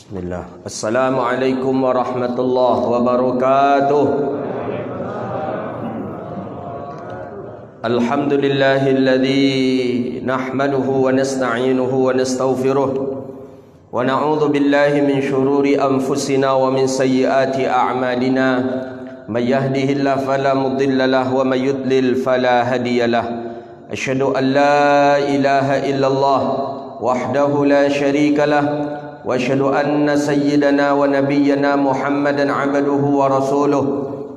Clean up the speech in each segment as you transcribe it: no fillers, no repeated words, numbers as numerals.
Bismillah. Assalamualaikum warahmatullahi wabarakatuh. Alhamdulillahilladzi nahmaduhu wa nasta'inuhu wa nastaghfiruh wa na'udzu billahi min shururi anfusina wa min sayyiati a'malina. May yahdihillahu fala mudilla lahu wa may yudlil fala hadiyalah. Asyhadu an la ilaha illallah wahdahu la syarika lah wa asyhadu anna sayyidana wa nabiyyana Muhammadan 'abduhu wa rasuluh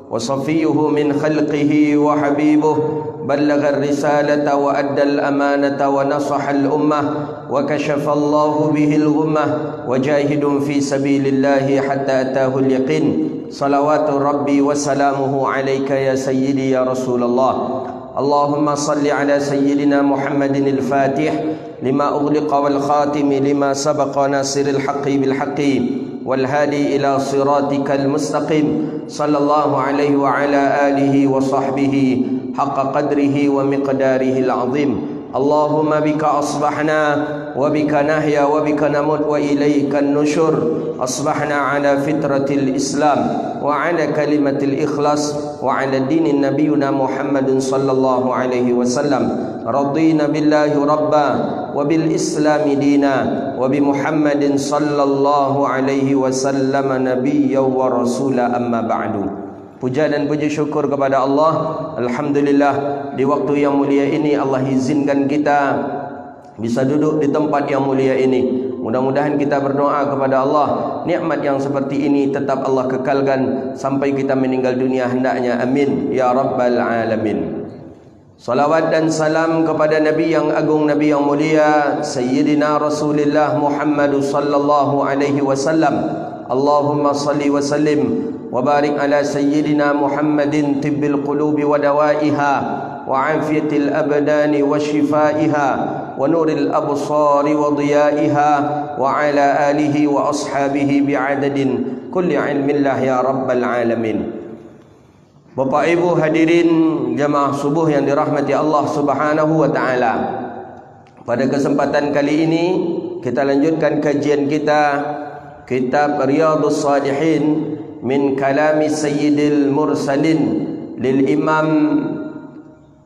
wa safiyyuhu min khalqihi wa habibuh ballagha ar-risalata wa adda al-amanata wa nasaha al-ummah wa kashafa Allahu bihi al-ghummah wa jahidun fi sabilillahi hatta atahu al-yaqin. Salawatu rabbi wa salamuhu alayka ya sayyidi ya Rasulullah. Allahumma salli ala sayyidina Muhammadin al-Fatih lima ughliqa wal khatimi lima sabaqa nasiril haqqi bil haqqi wal hadi ila siratikal mustaqim. Sallallahu alaihi wa ala alihi wa sahbihi haqqa qadrihi wa miqdarihi al-azim. Allahumma bika asbahna wa bika nahya wa bika namut wa ilayka an-nushur. Asbahna ala fitratil Islam wa ala kalimatil ikhlas wa ala dinin nabiyuna Muhammadin sallallahu alaihi wasallam. Radina billahi rabba wa bil islami dina wa bi Muhammadin sallallahu alaihi wasallam nabiyyan wa rasula, amma ba'du. Puja dan puji syukur kepada Allah. Alhamdulillah, di waktu yang mulia ini Allah izinkan kita bisa duduk di tempat yang mulia ini. Mudah-mudahan kita berdoa kepada Allah, nikmat yang seperti ini tetap Allah kekalkan sampai kita meninggal dunia hendaknya. Amin ya rabbal alamin. Salawat dan salam kepada Nabi yang agung, Nabi yang mulia, Sayyidina Rasulullah Muhammad sallallahu alaihi wasallam. Allahumma salli wa sallim wa barik ala Sayyidina Muhammadin tibbil qulubi wa dawaiha wa afiyatil abdani wa shifaiha wa nuril absari wa diyaiha wa ala alihi wa ashabihi bi'adadin kulli ilmillah ya rabbal alamin. Bapak Ibu hadirin jamaah subuh yang dirahmati Allah Subhanahu wa taala. Pada kesempatan kali ini kita lanjutkan kajian kita kitab Riyadhus Shalihin min kalami Sayyidil Mursalin lil Imam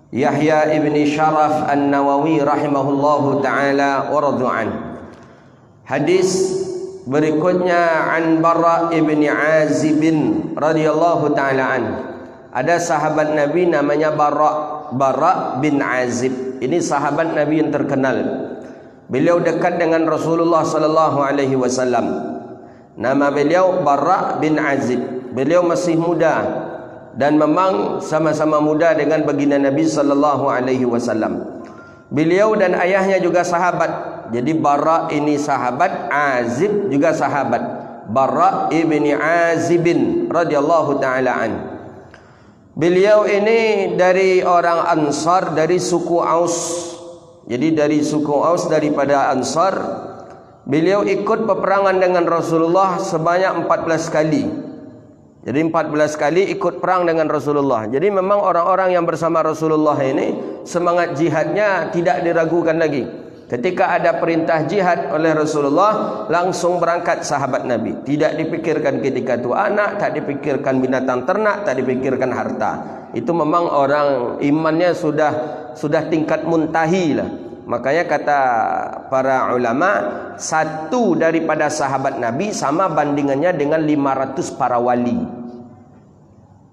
Yahya ibn Sharaf An-Nawawi rahimahullahu ta'ala wa radhu'an. Hadis berikutnya an Bara ibn Azib radhiyallahu ta'ala an. Ada sahabat Nabi namanya Bara bin Azib. Ini sahabat Nabi yang terkenal. Beliau dekat dengan Rasulullah sallallahu alaihi wasallam. Nama beliau Bara bin Azib. Beliau masih muda dan memang sama-sama muda dengan baginda Nabi sallallahu alaihi wasallam. Beliau dan ayahnya juga sahabat. Jadi Bara ini sahabat, Azib juga sahabat. Bara ibni Azib radhiyallahu taala an. Beliau ini dari orang Ansar, dari suku Aus. Jadi dari suku Aus, daripada Ansar. Beliau ikut peperangan dengan Rasulullah sebanyak 14 kali. Jadi 14 kali ikut perang dengan Rasulullah. Jadi memang orang-orang yang bersama Rasulullah ini semangat jihadnya tidak diragukan lagi. Ketika ada perintah jihad oleh Rasulullah, langsung berangkat sahabat Nabi. Tidak dipikirkan ketika itu anak, tak dipikirkan binatang ternak, tak dipikirkan harta. Itu memang orang imannya sudah tingkat muntahi lah. Makanya kata para ulama, satu daripada sahabat Nabi sama bandingannya dengan 500 para wali.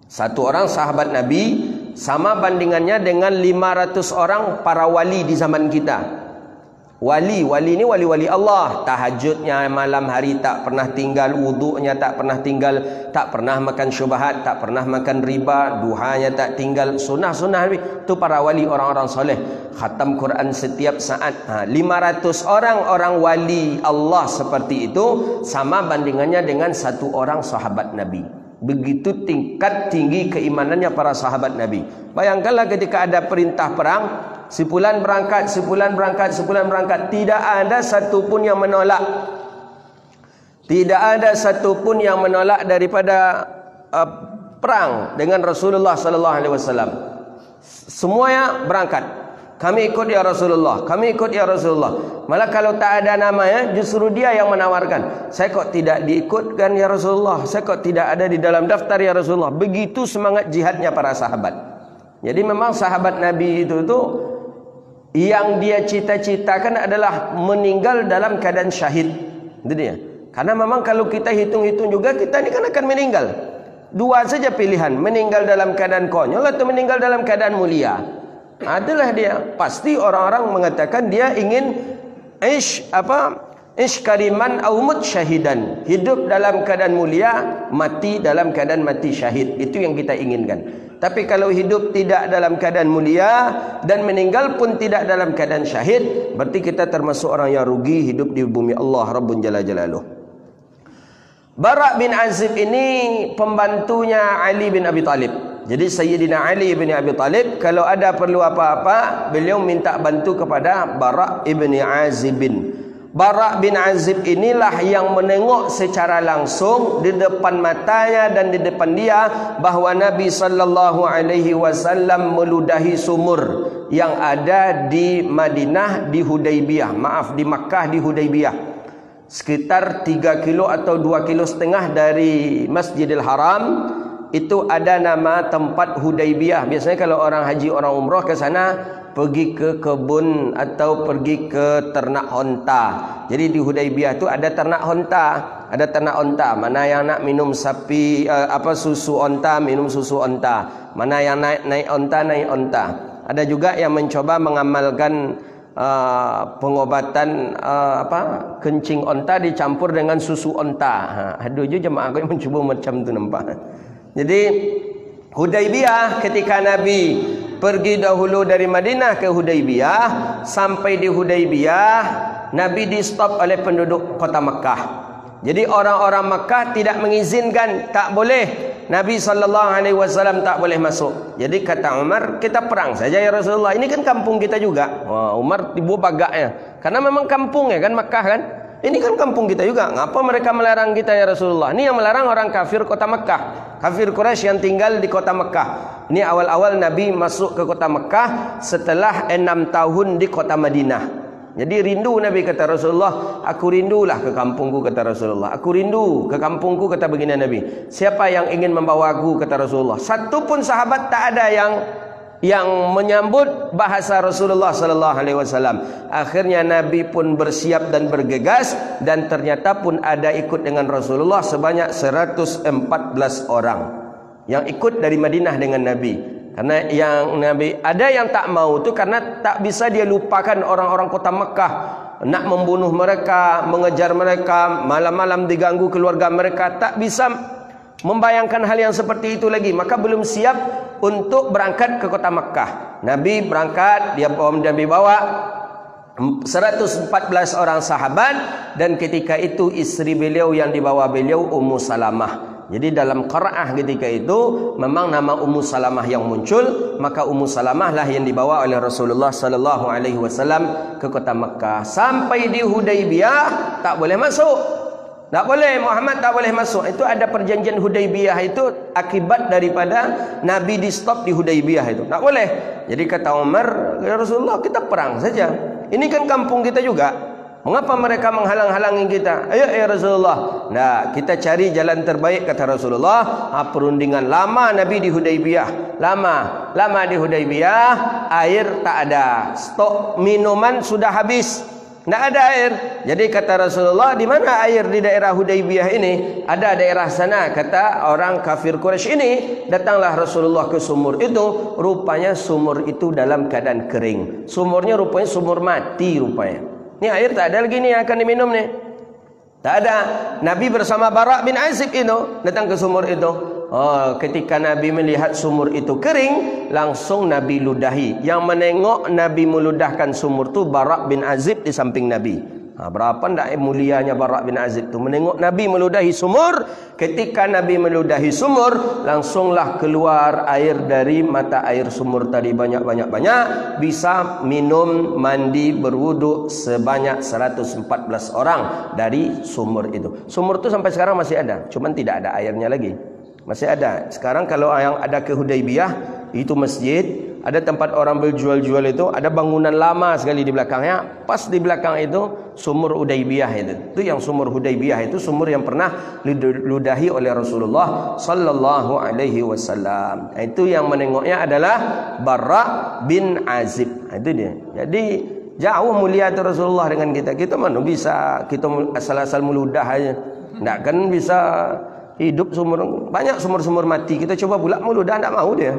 Satu orang sahabat Nabi sama bandingannya dengan 500 orang para wali di zaman kita. Wali ini wali-wali Allah. Tahajudnya malam hari tak pernah tinggal, wudu'nya tak pernah tinggal, tak pernah makan syubhat, tak pernah makan riba, duhanya tak tinggal, sunnah-sunnah. Itu para wali, orang-orang soleh. Khatam Quran setiap saat. 500 orang wali Allah seperti itu sama bandingannya dengan satu orang sahabat Nabi. Begitu tingkat tinggi keimanannya para sahabat Nabi. Bayangkanlah ketika ada perintah perang, si fulan berangkat, si fulan berangkat, si fulan berangkat, tidak ada satu pun yang menolak. Tidak ada satu pun yang menolak daripada perang dengan Rasulullah sallallahu alaihi wasallam. Semuanya berangkat. Kami ikut ya Rasulullah, kami ikut ya Rasulullah. Malah kalau tak ada namanya, justru dia yang menawarkan. Saya kok tidak diikutkan ya Rasulullah, saya kok tidak ada di dalam daftar ya Rasulullah. Begitu semangat jihadnya para sahabat. Jadi memang sahabat Nabi itu yang dia cita-citakan adalah meninggal dalam keadaan syahid. Itu dia. Karena memang kalau kita hitung-hitung juga, kita ini kan akan meninggal. Dua saja pilihan, meninggal dalam keadaan konyol atau meninggal dalam keadaan mulia. Adalah dia. Pasti orang-orang mengatakan dia ingin ish kariman au mut syahidan. Hidup dalam keadaan mulia, mati dalam keadaan mati syahid. Itu yang kita inginkan. Tapi kalau hidup tidak dalam keadaan mulia dan meninggal pun tidak dalam keadaan syahid, berarti kita termasuk orang yang rugi hidup di bumi Allah Rabbun Jalla Jalaluh. Bara' bin Azib ini pembantunya Ali bin Abi Talib. Jadi Sayyidina Ali bin Abi Talib kalau ada perlu apa-apa, beliau minta bantu kepada Bara' bin Azib. Bara' bin Azib inilah yang menengok secara langsung di depan matanya dan di depan dia bahawa Nabi sallallahu alaihi wasallam meludahi sumur yang ada di Madinah di Hudaybiyah. Maaf, di Makkah di Hudaybiyah. Sekitar 3 kilo atau 2,5 kilo dari Masjidil Haram. Itu ada nama tempat Hudaybiyah. Biasanya kalau orang haji, orang umrah ke sana, pergi ke kebun atau pergi ke ternak onta. Jadi di Hudaybiyah itu ada ternak onta, ada ternak onta. Mana yang nak minum sapi susu onta, minum susu onta. Mana yang naik onta, naik onta. Ada juga yang mencoba mengamalkan pengobatan kencing onta dicampur dengan susu onta. Ada je jemaah yang mencuba macam tu, nampak. Jadi Hudaybiyah, ketika Nabi pergi dahulu dari Madinah ke Hudaybiyah, sampai di Hudaybiyah Nabi di stop oleh penduduk kota Mekah. Jadi orang-orang Mekah tidak mengizinkan, tak boleh, Nabi SAW tak boleh masuk. Jadi kata Umar, kita perang saja ya Rasulullah, ini kan kampung kita juga. Wah, Umar tiba bagaknya, karena memang kampung ya kan Mekah kan. Ini kan kampung kita juga. Ngapa mereka melarang kita ya Rasulullah? Ini yang melarang orang kafir kota Mekah, kafir Quraisy yang tinggal di kota Mekah. Ini awal-awal Nabi masuk ke kota Mekah setelah 6 tahun di kota Madinah. Jadi rindu Nabi, kata Rasulullah, aku rindulah ke kampungku, kata Rasulullah. Aku rindu ke kampungku, kata baginda Nabi. Siapa yang ingin membawa aku, kata Rasulullah. Satu pun sahabat tak ada yang menyambut bahasa Rasulullah sallallahu alaihi wasallam. Akhirnya Nabi pun bersiap dan bergegas, dan ternyata pun ada ikut dengan Rasulullah sebanyak 114 orang yang ikut dari Madinah dengan Nabi. Karena yang Nabi ada yang tak mau tu karena tak bisa dia lupakan orang-orang kota Mekah, nak membunuh mereka, mengejar mereka, malam-malam diganggu keluarga mereka, tak bisa membayangkan hal yang seperti itu lagi. Maka belum siap untuk berangkat ke kota Makkah. Nabi berangkat, Nabi bawa 114 orang sahabat, dan ketika itu istri beliau yang dibawa beliau Ummu Salamah. Jadi dalam qiraah ketika itu memang nama Ummu Salamah yang muncul, maka Ummu Salamah lah yang dibawa oleh Rasulullah sallallahu alaihi wasallam ke kota Makkah. Sampai di Hudaybiyah tak boleh masuk. Tak boleh, Muhammad tak boleh masuk. Itu ada perjanjian Hudaybiyah, itu akibat daripada Nabi di stop di Hudaybiyah itu. Tak boleh. Jadi kata Umar, ya Rasulullah, kita perang saja. Ini kan kampung kita juga. Mengapa mereka menghalang-halangi kita? Ayo ya Rasulullah. Nah, kita cari jalan terbaik, kata Rasulullah. Perundingan lama Nabi di Hudaybiyah. Lama di Hudaybiyah, air tak ada. Stok minuman sudah habis. Tidak ada air. Jadi kata Rasulullah, di mana air di daerah Hudaybiyah ini? Ada daerah sana, kata orang kafir Quraisy ini. Datanglah Rasulullah ke sumur itu. Rupanya sumur itu dalam keadaan kering. Sumurnya rupanya sumur mati rupanya. Ini air tak ada lagi nih yang akan diminum nih. Tak ada. Nabi bersama Bara' bin Azib itu datang ke sumur itu. Ketika Nabi melihat sumur itu kering, langsung Nabi ludahi. Yang menengok Nabi meludahkan sumur itu Bara' bin Azib di samping Nabi. Berapa ndak mulianya Bara' bin Azib itu menengok Nabi meludahi sumur. Ketika Nabi meludahi sumur, langsunglah keluar air dari mata air sumur tadi banyak, bisa minum, mandi, berwudu sebanyak 114 orang dari sumur itu. Sumur itu sampai sekarang masih ada, cuman tidak ada airnya lagi. Masih ada. Sekarang kalau yang ada ke Hudaybiyah, itu masjid, ada tempat orang berjual-jual itu, ada bangunan lama sekali di belakangnya. Pas di belakang itu sumur Hudaybiyah itu. Itu yang sumur Hudaybiyah itu sumur yang pernah diludahi oleh Rasulullah sallallahu alaihi wasallam. Itu yang menengoknya adalah Bara bin Azib. Itu dia. Jadi jauh mulia tu Rasulullah dengan kita. Kita mana bisa kita asal-asal meludah aja. Tak kan bisa hidup sumur. Banyak sumur-sumur mati. Kita coba pula meludah, tak mau dia.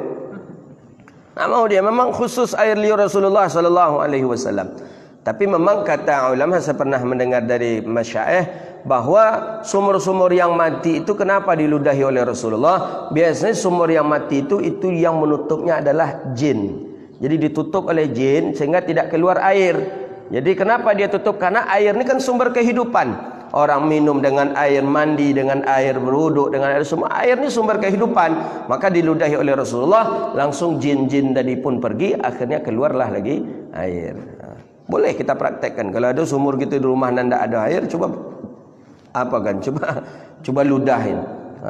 Tak mau dia. Memang khusus air liur Rasulullah sallallahu alaihi wasallam. Tapi memang kata ulama, saya pernah mendengar dari masyayikh bahawa sumur-sumur yang mati itu kenapa diludahi oleh Rasulullah? Biasanya sumur yang mati itu yang menutupnya adalah jin. Jadi ditutup oleh jin sehingga tidak keluar air. Jadi kenapa dia tutup? Karena air ini kan sumber kehidupan. Orang minum dengan air mandi, dengan air berwuduk, dengan air semua. Air ini sumber kehidupan. Maka diludahi oleh Rasulullah, langsung jin-jin tadi pun pergi, akhirnya keluarlah lagi air. Boleh kita praktekkan. Kalau ada sumur kita di rumah dan tidak ada air, coba apa kan? Coba ludahin.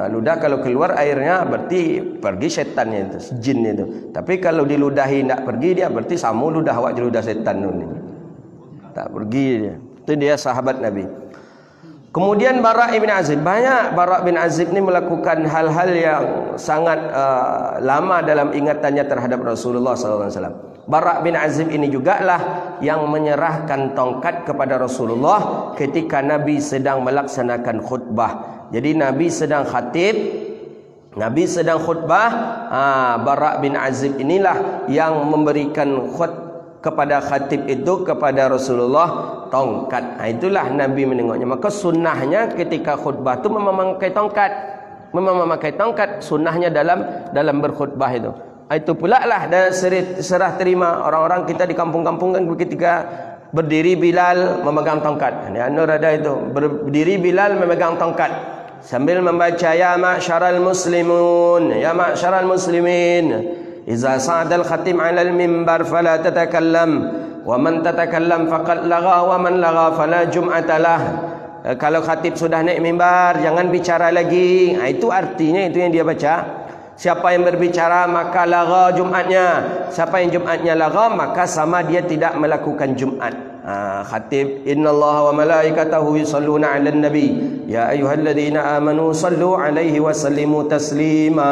Ludah kalau keluar airnya berarti pergi setannya itu, jinnya itu. Tapi kalau diludahi tidak pergi dia, berarti samu ludah awak ludah setan ini. Tak pergi dia. Itu dia sahabat Nabi. Kemudian Bara bin Azib. Banyak Bara bin Azib ni melakukan hal-hal yang sangat lama dalam ingatannya terhadap Rasulullah SAW. Bara bin Azib ini jugalah yang menyerahkan tongkat kepada Rasulullah ketika Nabi sedang melaksanakan khutbah. Jadi Nabi sedang khatib, Nabi sedang khutbah, Bara bin Azib inilah yang memberikan kepada khatib itu kepada Rasulullah tongkat. Itulah Nabi menengoknya. Maka sunnahnya ketika khutbah itu memakai tongkat. Memakai tongkat sunnahnya dalam berkhutbah itu. Itu pula lah dan serah terima orang-orang kita di kampung-kampung kan ketika berdiri Bilal memegang tongkat. Ini Anur ada itu. Berdiri Bilal memegang tongkat sambil membaca ya ma'syaral muslimun, ya ma'syaral muslimin. Iza sa'adal khatim 'alal mimbar fala tatakallam wa man tatakallam faqad lagha wa man lagha fala jum'atalah. Kalau khatib sudah naik mimbar jangan bicara lagi. Itu artinya itu yang dia baca. Siapa yang berbicara maka lagha Jumatnya. Siapa yang Jumatnya lagha maka sama dia tidak melakukan Jumat. Khatib innallaha wa malaikatahu yusalluna 'alan nabi ya ayyuhalladzina amanu sallu 'alaihi wa sallimu taslima.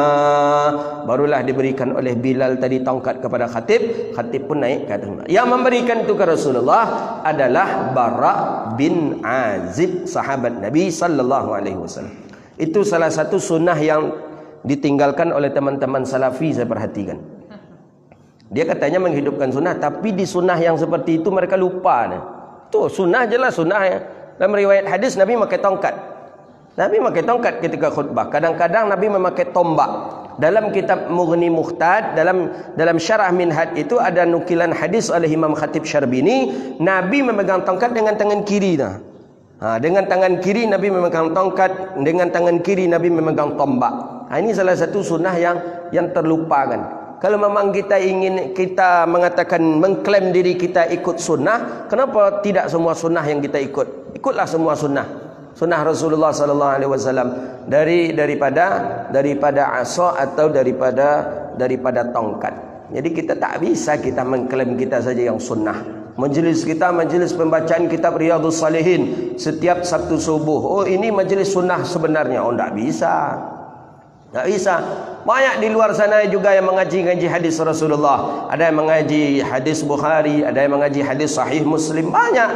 Barulah diberikan oleh Bilal tadi tongkat kepada khatib. Khatib pun naik ke atas. Yang memberikan itu ke Rasulullah adalah Bara bin Azib, sahabat Nabi sallallahu alaihi wasallam. Itu salah satu sunnah yang ditinggalkan oleh teman-teman salafi, saya perhatikan. Dia katanya menghidupkan sunnah, tapi di sunnah yang seperti itu mereka lupa. Tuh sunnah jelas sunnah ya. Dalam riwayat hadis Nabi memakai tongkat. Nabi memakai tongkat ketika khutbah. Kadang-kadang Nabi memakai tombak. Dalam kitab Mughni Muhtad, dalam syarah Minhaj itu ada nukilan hadis oleh Imam Khatib Syarbini, Nabi memegang tongkat dengan tangan kiri. Dengan tangan kiri Nabi memegang tongkat, dengan tangan kiri Nabi memegang tombak. Ini salah satu sunnah yang terlupakan. Kalau memang kita ingin kita mengatakan mengklaim diri kita ikut sunnah, kenapa tidak semua sunnah yang kita ikut? Ikutlah semua sunnah. Sunnah Rasulullah sallallahu alaihi wasallam daripada asa atau daripada tongkat. Jadi kita tak bisa kita mengklaim kita saja yang sunnah. Majlis kita, majlis pembacaan kitab Riyadhus Salihin setiap Sabtu subuh. Oh ini majlis sunnah sebenarnya. Oh tak bisa. Tak bisa. Banyak di luar sana juga yang mengaji hadis Rasulullah. Ada yang mengaji hadis Bukhari, ada yang mengaji hadis Sahih Muslim. Banyak.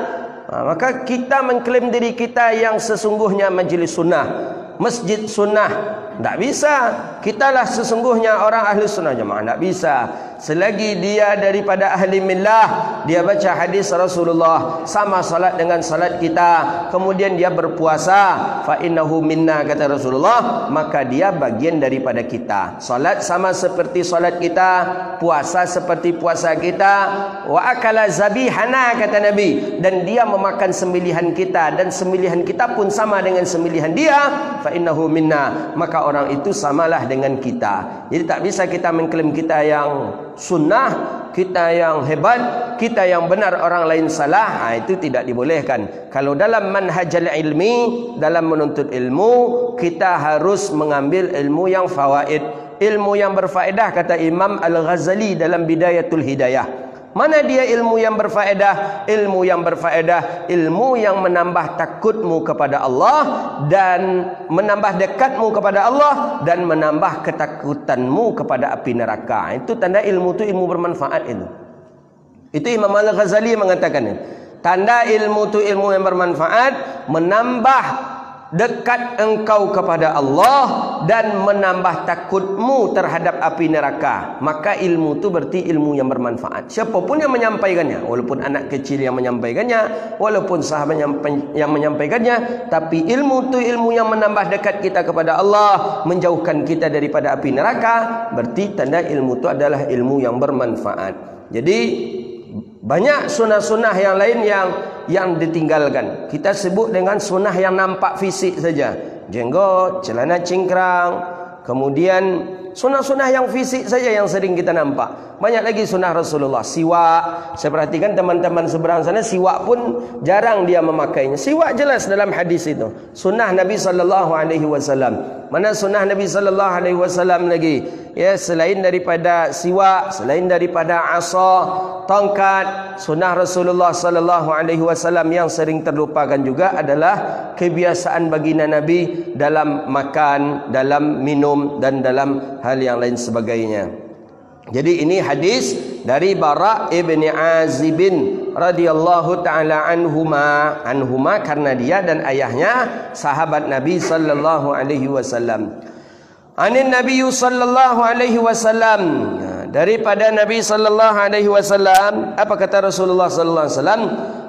Maka kita mengklaim diri kita yang sesungguhnya majlis sunnah, masjid sunnah. Tak bisa. Kitalah sesungguhnya orang ahli sunnah jamaah. Tak bisa. Selagi dia daripada ahli millah, dia baca hadis Rasulullah, sama salat dengan salat kita, kemudian dia berpuasa, fa innahu minna kata Rasulullah, maka dia bagian daripada kita. Salat sama seperti salat kita, puasa seperti puasa kita, wa akala zabihana kata Nabi, dan dia memakan sembelihan kita dan sembelihan kita pun sama dengan sembelihan dia, fa innahu minna, maka orang itu samalah dengan kita. Jadi tak bisa kita mengklaim kita yang sunnah, kita yang hebat, kita yang benar, orang lain salah. Itu tidak dibolehkan. Kalau dalam manhajal ilmi, dalam menuntut ilmu, kita harus mengambil ilmu yang fawaid, ilmu yang berfaedah, kata Imam Al-Ghazali dalam Bidayatul Hidayah. Mana dia ilmu yang berfaedah? Ilmu yang berfaedah, ilmu yang menambah takutmu kepada Allah dan menambah dekatmu kepada Allah dan menambah ketakutanmu kepada api neraka. Itu tanda ilmu itu ilmu bermanfaat itu. Itu Imam Al-Ghazali mengatakannya. Tanda ilmu itu ilmu yang bermanfaat, menambah dekat engkau kepada Allah dan menambah takutmu terhadap api neraka. Maka ilmu itu berarti ilmu yang bermanfaat. Siapapun yang menyampaikannya, walaupun anak kecil yang menyampaikannya, walaupun sahabat yang menyampaikannya, tapi ilmu itu ilmu yang menambah dekat kita kepada Allah, menjauhkan kita daripada api neraka, berarti tanda ilmu itu adalah ilmu yang bermanfaat. Jadi banyak sunnah-sunnah yang lain yang ditinggalkan. Kita sebut dengan sunnah yang nampak fisik saja. Jenggot, celana cingkrang, kemudian sunnah-sunnah yang fisik saja yang sering kita nampak. Banyak lagi sunnah Rasulullah. Siwak, saya perhatikan teman-teman seberang sana, siwak pun jarang dia memakainya. Siwak jelas dalam hadis itu. Sunnah Nabi SAW. Mana sunnah Nabi SAW lagi? Ya, selain daripada siwak, selain daripada asa, tongkat, sunnah Rasulullah SAW yang sering terlupakan juga adalah kebiasaan baginda Nabi dalam makan, dalam minum dan dalam hal yang lain sebagainya. Jadi ini hadis dari Bara' ibn Azib radhiyallahu taala anhuma karena dia dan ayahnya sahabat Nabi sallallahu alaihi wasallam. Anin Nabi sallallahu alaihi wasallam, daripada Nabi sallallahu alaihi wasallam, apa kata Rasulullah sallallahu alaihi wasallam?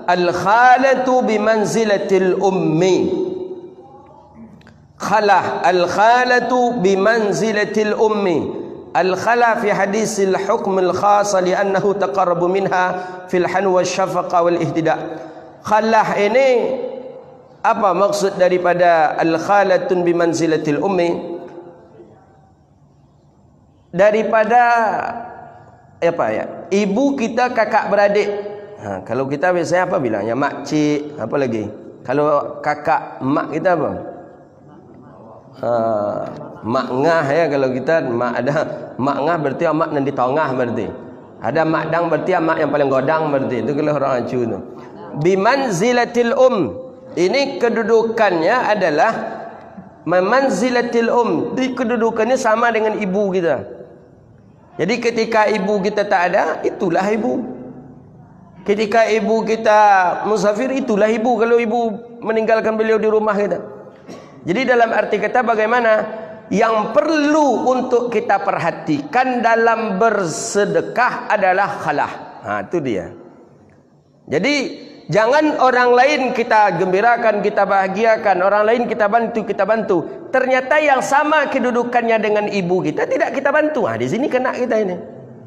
Al-khalatu bimanzilatil ummi. Khalah, al-khalatu bimanzilatil ummi. Al-khala fi hadisil hukm al-khas li'annahu taqarrabu minha fil han wa syafaqa wal ihtida. Khalah ini apa maksud daripada al-khalatun bimanzilatil ummi? Daripada apa ya? Ibu kita kakak beradik. Kalau kita biasanya apa bilangnya? Mak cik, apa lagi? Kalau kakak mak kita apa? Mak ngah ya, kalau kita mak ada mak ngah berarti mak nanti tongah berarti. Ada mak dang berarti mak yang paling godang berarti. Itu kalau orang Acu tu. Bimanzilatil ini kedudukannya adalah manzilatil di kedudukannya sama dengan ibu kita. Jadi ketika ibu kita tak ada, itulah ibu. Ketika ibu kita musafir, itulah ibu. Kalau ibu meninggalkan beliau di rumah kita. Jadi dalam arti kata bagaimana yang perlu untuk kita perhatikan dalam bersedekah adalah khalah. Itu dia. Jadi jangan orang lain kita gembirakan, kita bahagiakan, orang lain kita bantu. Ternyata yang sama kedudukannya dengan ibu kita tidak kita bantu. Di sini kena kita ini.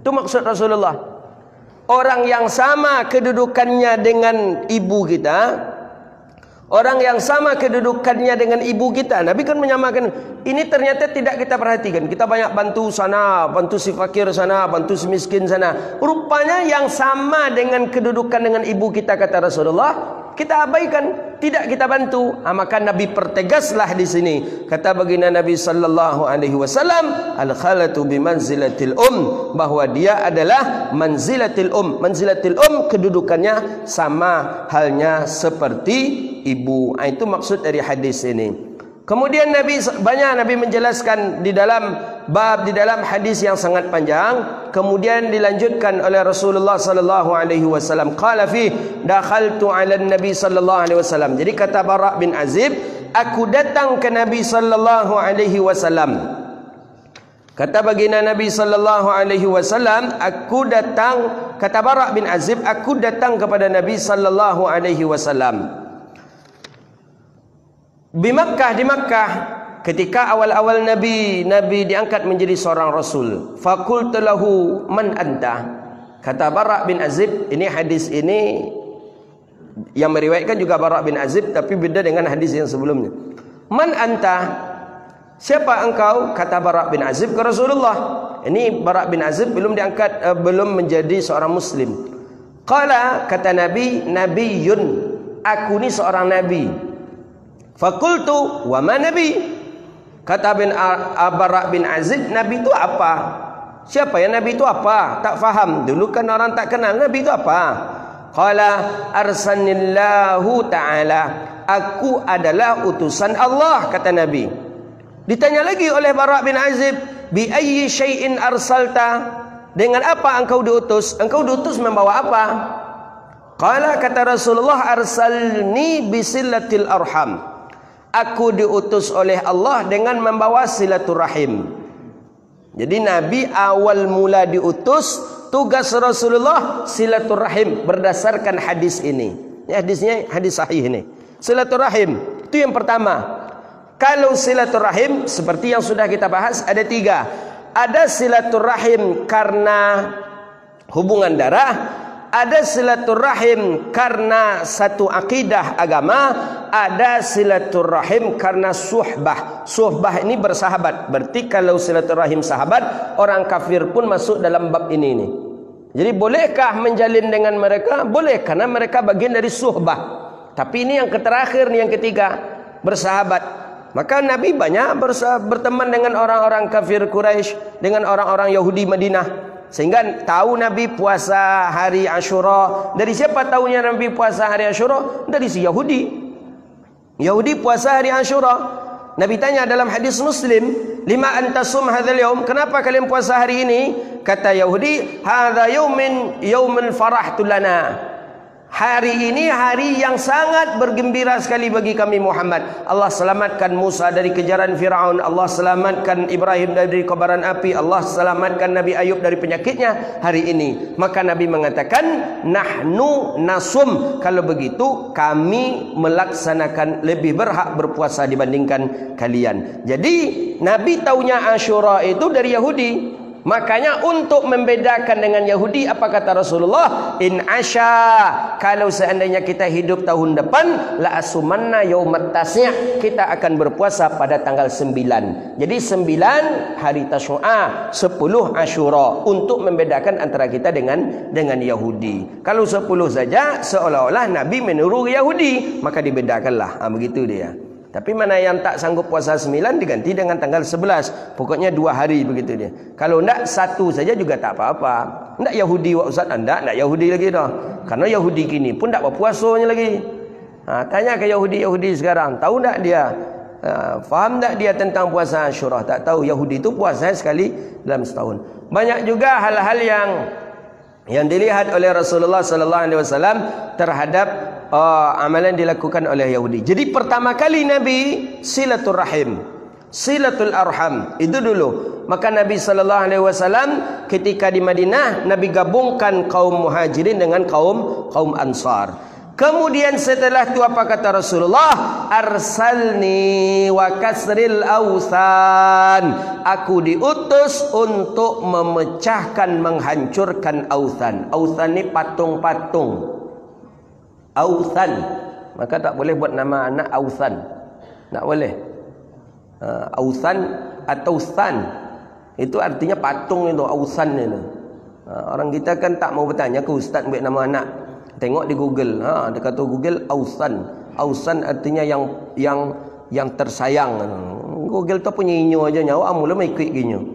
Itu maksud Rasulullah. Orang yang sama kedudukannya dengan ibu kita, orang yang sama kedudukannya dengan ibu kita, Nabi kan menyamakan. Ini ternyata tidak kita perhatikan. Kita banyak bantu sana, bantu si fakir sana, bantu si miskin sana. Rupanya yang sama dengan kedudukan dengan ibu kita, kata Rasulullah, kita abaikan, tidak kita bantu. Maka Nabi pertegaslah di sini. Kata baginda Nabi sallallahu alaihi wasallam, al-khalatu bimanzilatil bahwa dia adalah manzilatil Manzilatil kedudukannya sama halnya seperti ibu. Itu maksud dari hadis ini. Kemudian Nabi menjelaskan di dalam hadis yang sangat panjang. Kemudian dilanjutkan oleh Rasulullah sallallahu alaihi wasallam, qala fi dakhaltu 'ala Nabi sallallahu alaihi wasallam. Jadi kata Bara' bin Azib, aku datang ke Nabi sallallahu alaihi wasallam. Kata baginda Nabi sallallahu alaihi wasallam, kata Bara' bin Azib, aku datang kepada Nabi sallallahu alaihi wasallam. Di Makkah, ketika awal-awal Nabi diangkat menjadi seorang Rasul. Faqultu lahu man anta? Kata Bara' bin Azib, ini hadis ini yang meriwayatkan juga Bara' bin Azib, tapi beda dengan hadis yang sebelumnya. Man anta? Siapa engkau? Kata Bara' bin Azib ke Rasulullah. Ini Bara' bin Azib belum diangkat, belum menjadi seorang Muslim. Qala, kata Nabi, nabiyyun, aku ni seorang Nabi. Fakultu wa ma nabi? Kata Bara bin Azib, Nabi itu apa? Siapa ya Nabi itu apa? Tak faham. Dulu kan orang tak kenal Nabi itu apa. Qala arsalnillahu ta'ala, aku adalah utusan Allah, kata Nabi. Ditanya lagi oleh Bara bin Azib, bi ayyi syai'in arsalta, dengan apa engkau diutus? Engkau diutus membawa apa? Qala, kata Rasulullah, arsalni bisillatil arham, aku diutus oleh Allah dengan membawa silaturahim. Jadi Nabi awal mula diutus, tugas Rasulullah silaturahim berdasarkan hadis ini. Ini hadisnya hadis sahih ini. Silaturahim itu yang pertama. Kalau silaturahim seperti yang sudah kita bahas ada 3. Ada silaturahim karena hubungan darah, ada silaturahim karena satu akidah agama, ada silaturahim karena suhbah. Suhbah ini bersahabat. Berarti kalau silaturahim sahabat, orang kafir pun masuk dalam bab ini. Jadi bolehkah menjalin dengan mereka? Boleh, karena mereka bagian dari suhbah. Tapi ini yang terakhir, yang ketiga, bersahabat. Maka Nabi banyak berteman dengan orang-orang kafir Quraisy, dengan orang-orang Yahudi Madinah. Sehingga tahu Nabi puasa hari Ashura. Dari siapa tahunya Nabi puasa hari Ashura? Dari si Yahudi. Yahudi puasa hari Ashura. Nabi tanya dalam hadis Muslim, lima antasum hadzal yaum, kenapa kalian puasa hari ini? Kata Yahudi, hadza yaumul farah lana. Hari ini hari yang sangat bergembira sekali bagi kami Muhammad. Allah selamatkan Musa dari kejaran Firaun, Allah selamatkan Ibrahim dari kobaran api, Allah selamatkan Nabi Ayub dari penyakitnya hari ini. Maka Nabi mengatakan, nahnu nasum, kalau begitu kami melaksanakan, lebih berhak berpuasa dibandingkan kalian. Jadi Nabi taunya Ashura itu dari Yahudi. Makanya untuk membedakan dengan Yahudi, apa kata Rasulullah? In asya, kalau seandainya kita hidup tahun depan, la asumanna yaumat tasya', kita akan berpuasa pada tanggal 9. Jadi 9 hari Tasyu'a, 10 Ashura, untuk membedakan antara kita dengan Yahudi. Kalau 10 saja seolah-olah Nabi menurut Yahudi, maka dibedakanlah. Begitu dia. Tapi mana yang tak sanggup puasa 9 diganti dengan tanggal 11. Pokoknya 2 hari begitu dia. Kalau enggak 1 saja juga tak apa-apa. Enggak Yahudi wak Ustaz, enggak Yahudi lagi dah. Karena Yahudi kini pun tak berpuasanya lagi. Tanya ke Yahudi sekarang, tahu enggak dia? Faham enggak dia tentang puasa Ashura? Tak tahu. Yahudi itu puasa sekali dalam setahun. Banyak juga hal-hal yang dilihat oleh Rasulullah sallallahu alaihi wasallam terhadap amalan dilakukan oleh Yahudi. Jadi pertama kali Nabi silaturahim, silatul arham itu dulu. Maka Nabi sallallahu alaihi wasallam ketika di Madinah, Nabi gabungkan kaum Muhajirin dengan kaum Ansar. Kemudian setelah itu apa kata Rasulullah? Arsalni wa kasril awsan, aku diutus untuk memecahkan, menghancurkan awsan. Awsan ni patung-patung. Awsan, maka tak boleh buat nama anak Awsan. Tak boleh. Awsan atau Stan, itu artinya patung itu, Awsan itu. Orang kita kan tak mau bertanya ke ustaz buat nama anak. Tengok di Google, dia kata Google Awsan. Awsan artinya yang tersayang. Google tu punya inyo aja nyawa, mula mai ikut ginyo.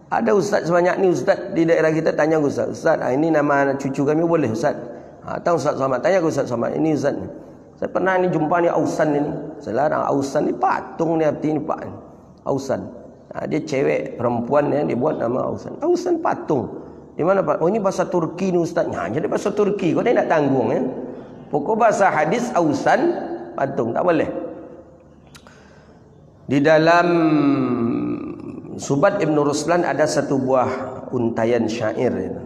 Ada ustaz sebanyak ni, ustaz di daerah kita tanya ke ustaz, ustaz, ini nama cucu kami boleh ustaz? Tahu Ustaz Somad, tanya ke Ustaz Somad, ini Ustaz ni, saya pernah ni jumpa ni Awsan ni. Saya larang, Awsan ni patung ni, arti ni pak ni. Awsan. Dia cewek perempuan ni, dia buat nama Awsan. Awsan patung. Di mana Pak? Oh, ini bahasa Turki ni Ustaz. Jadi bahasa Turki, kau dia nak tanggung ya. Pokok bahasa hadis Awsan patung, tak boleh. Di dalam Subat Ibn Ruslan ada satu buah untayan syair ini.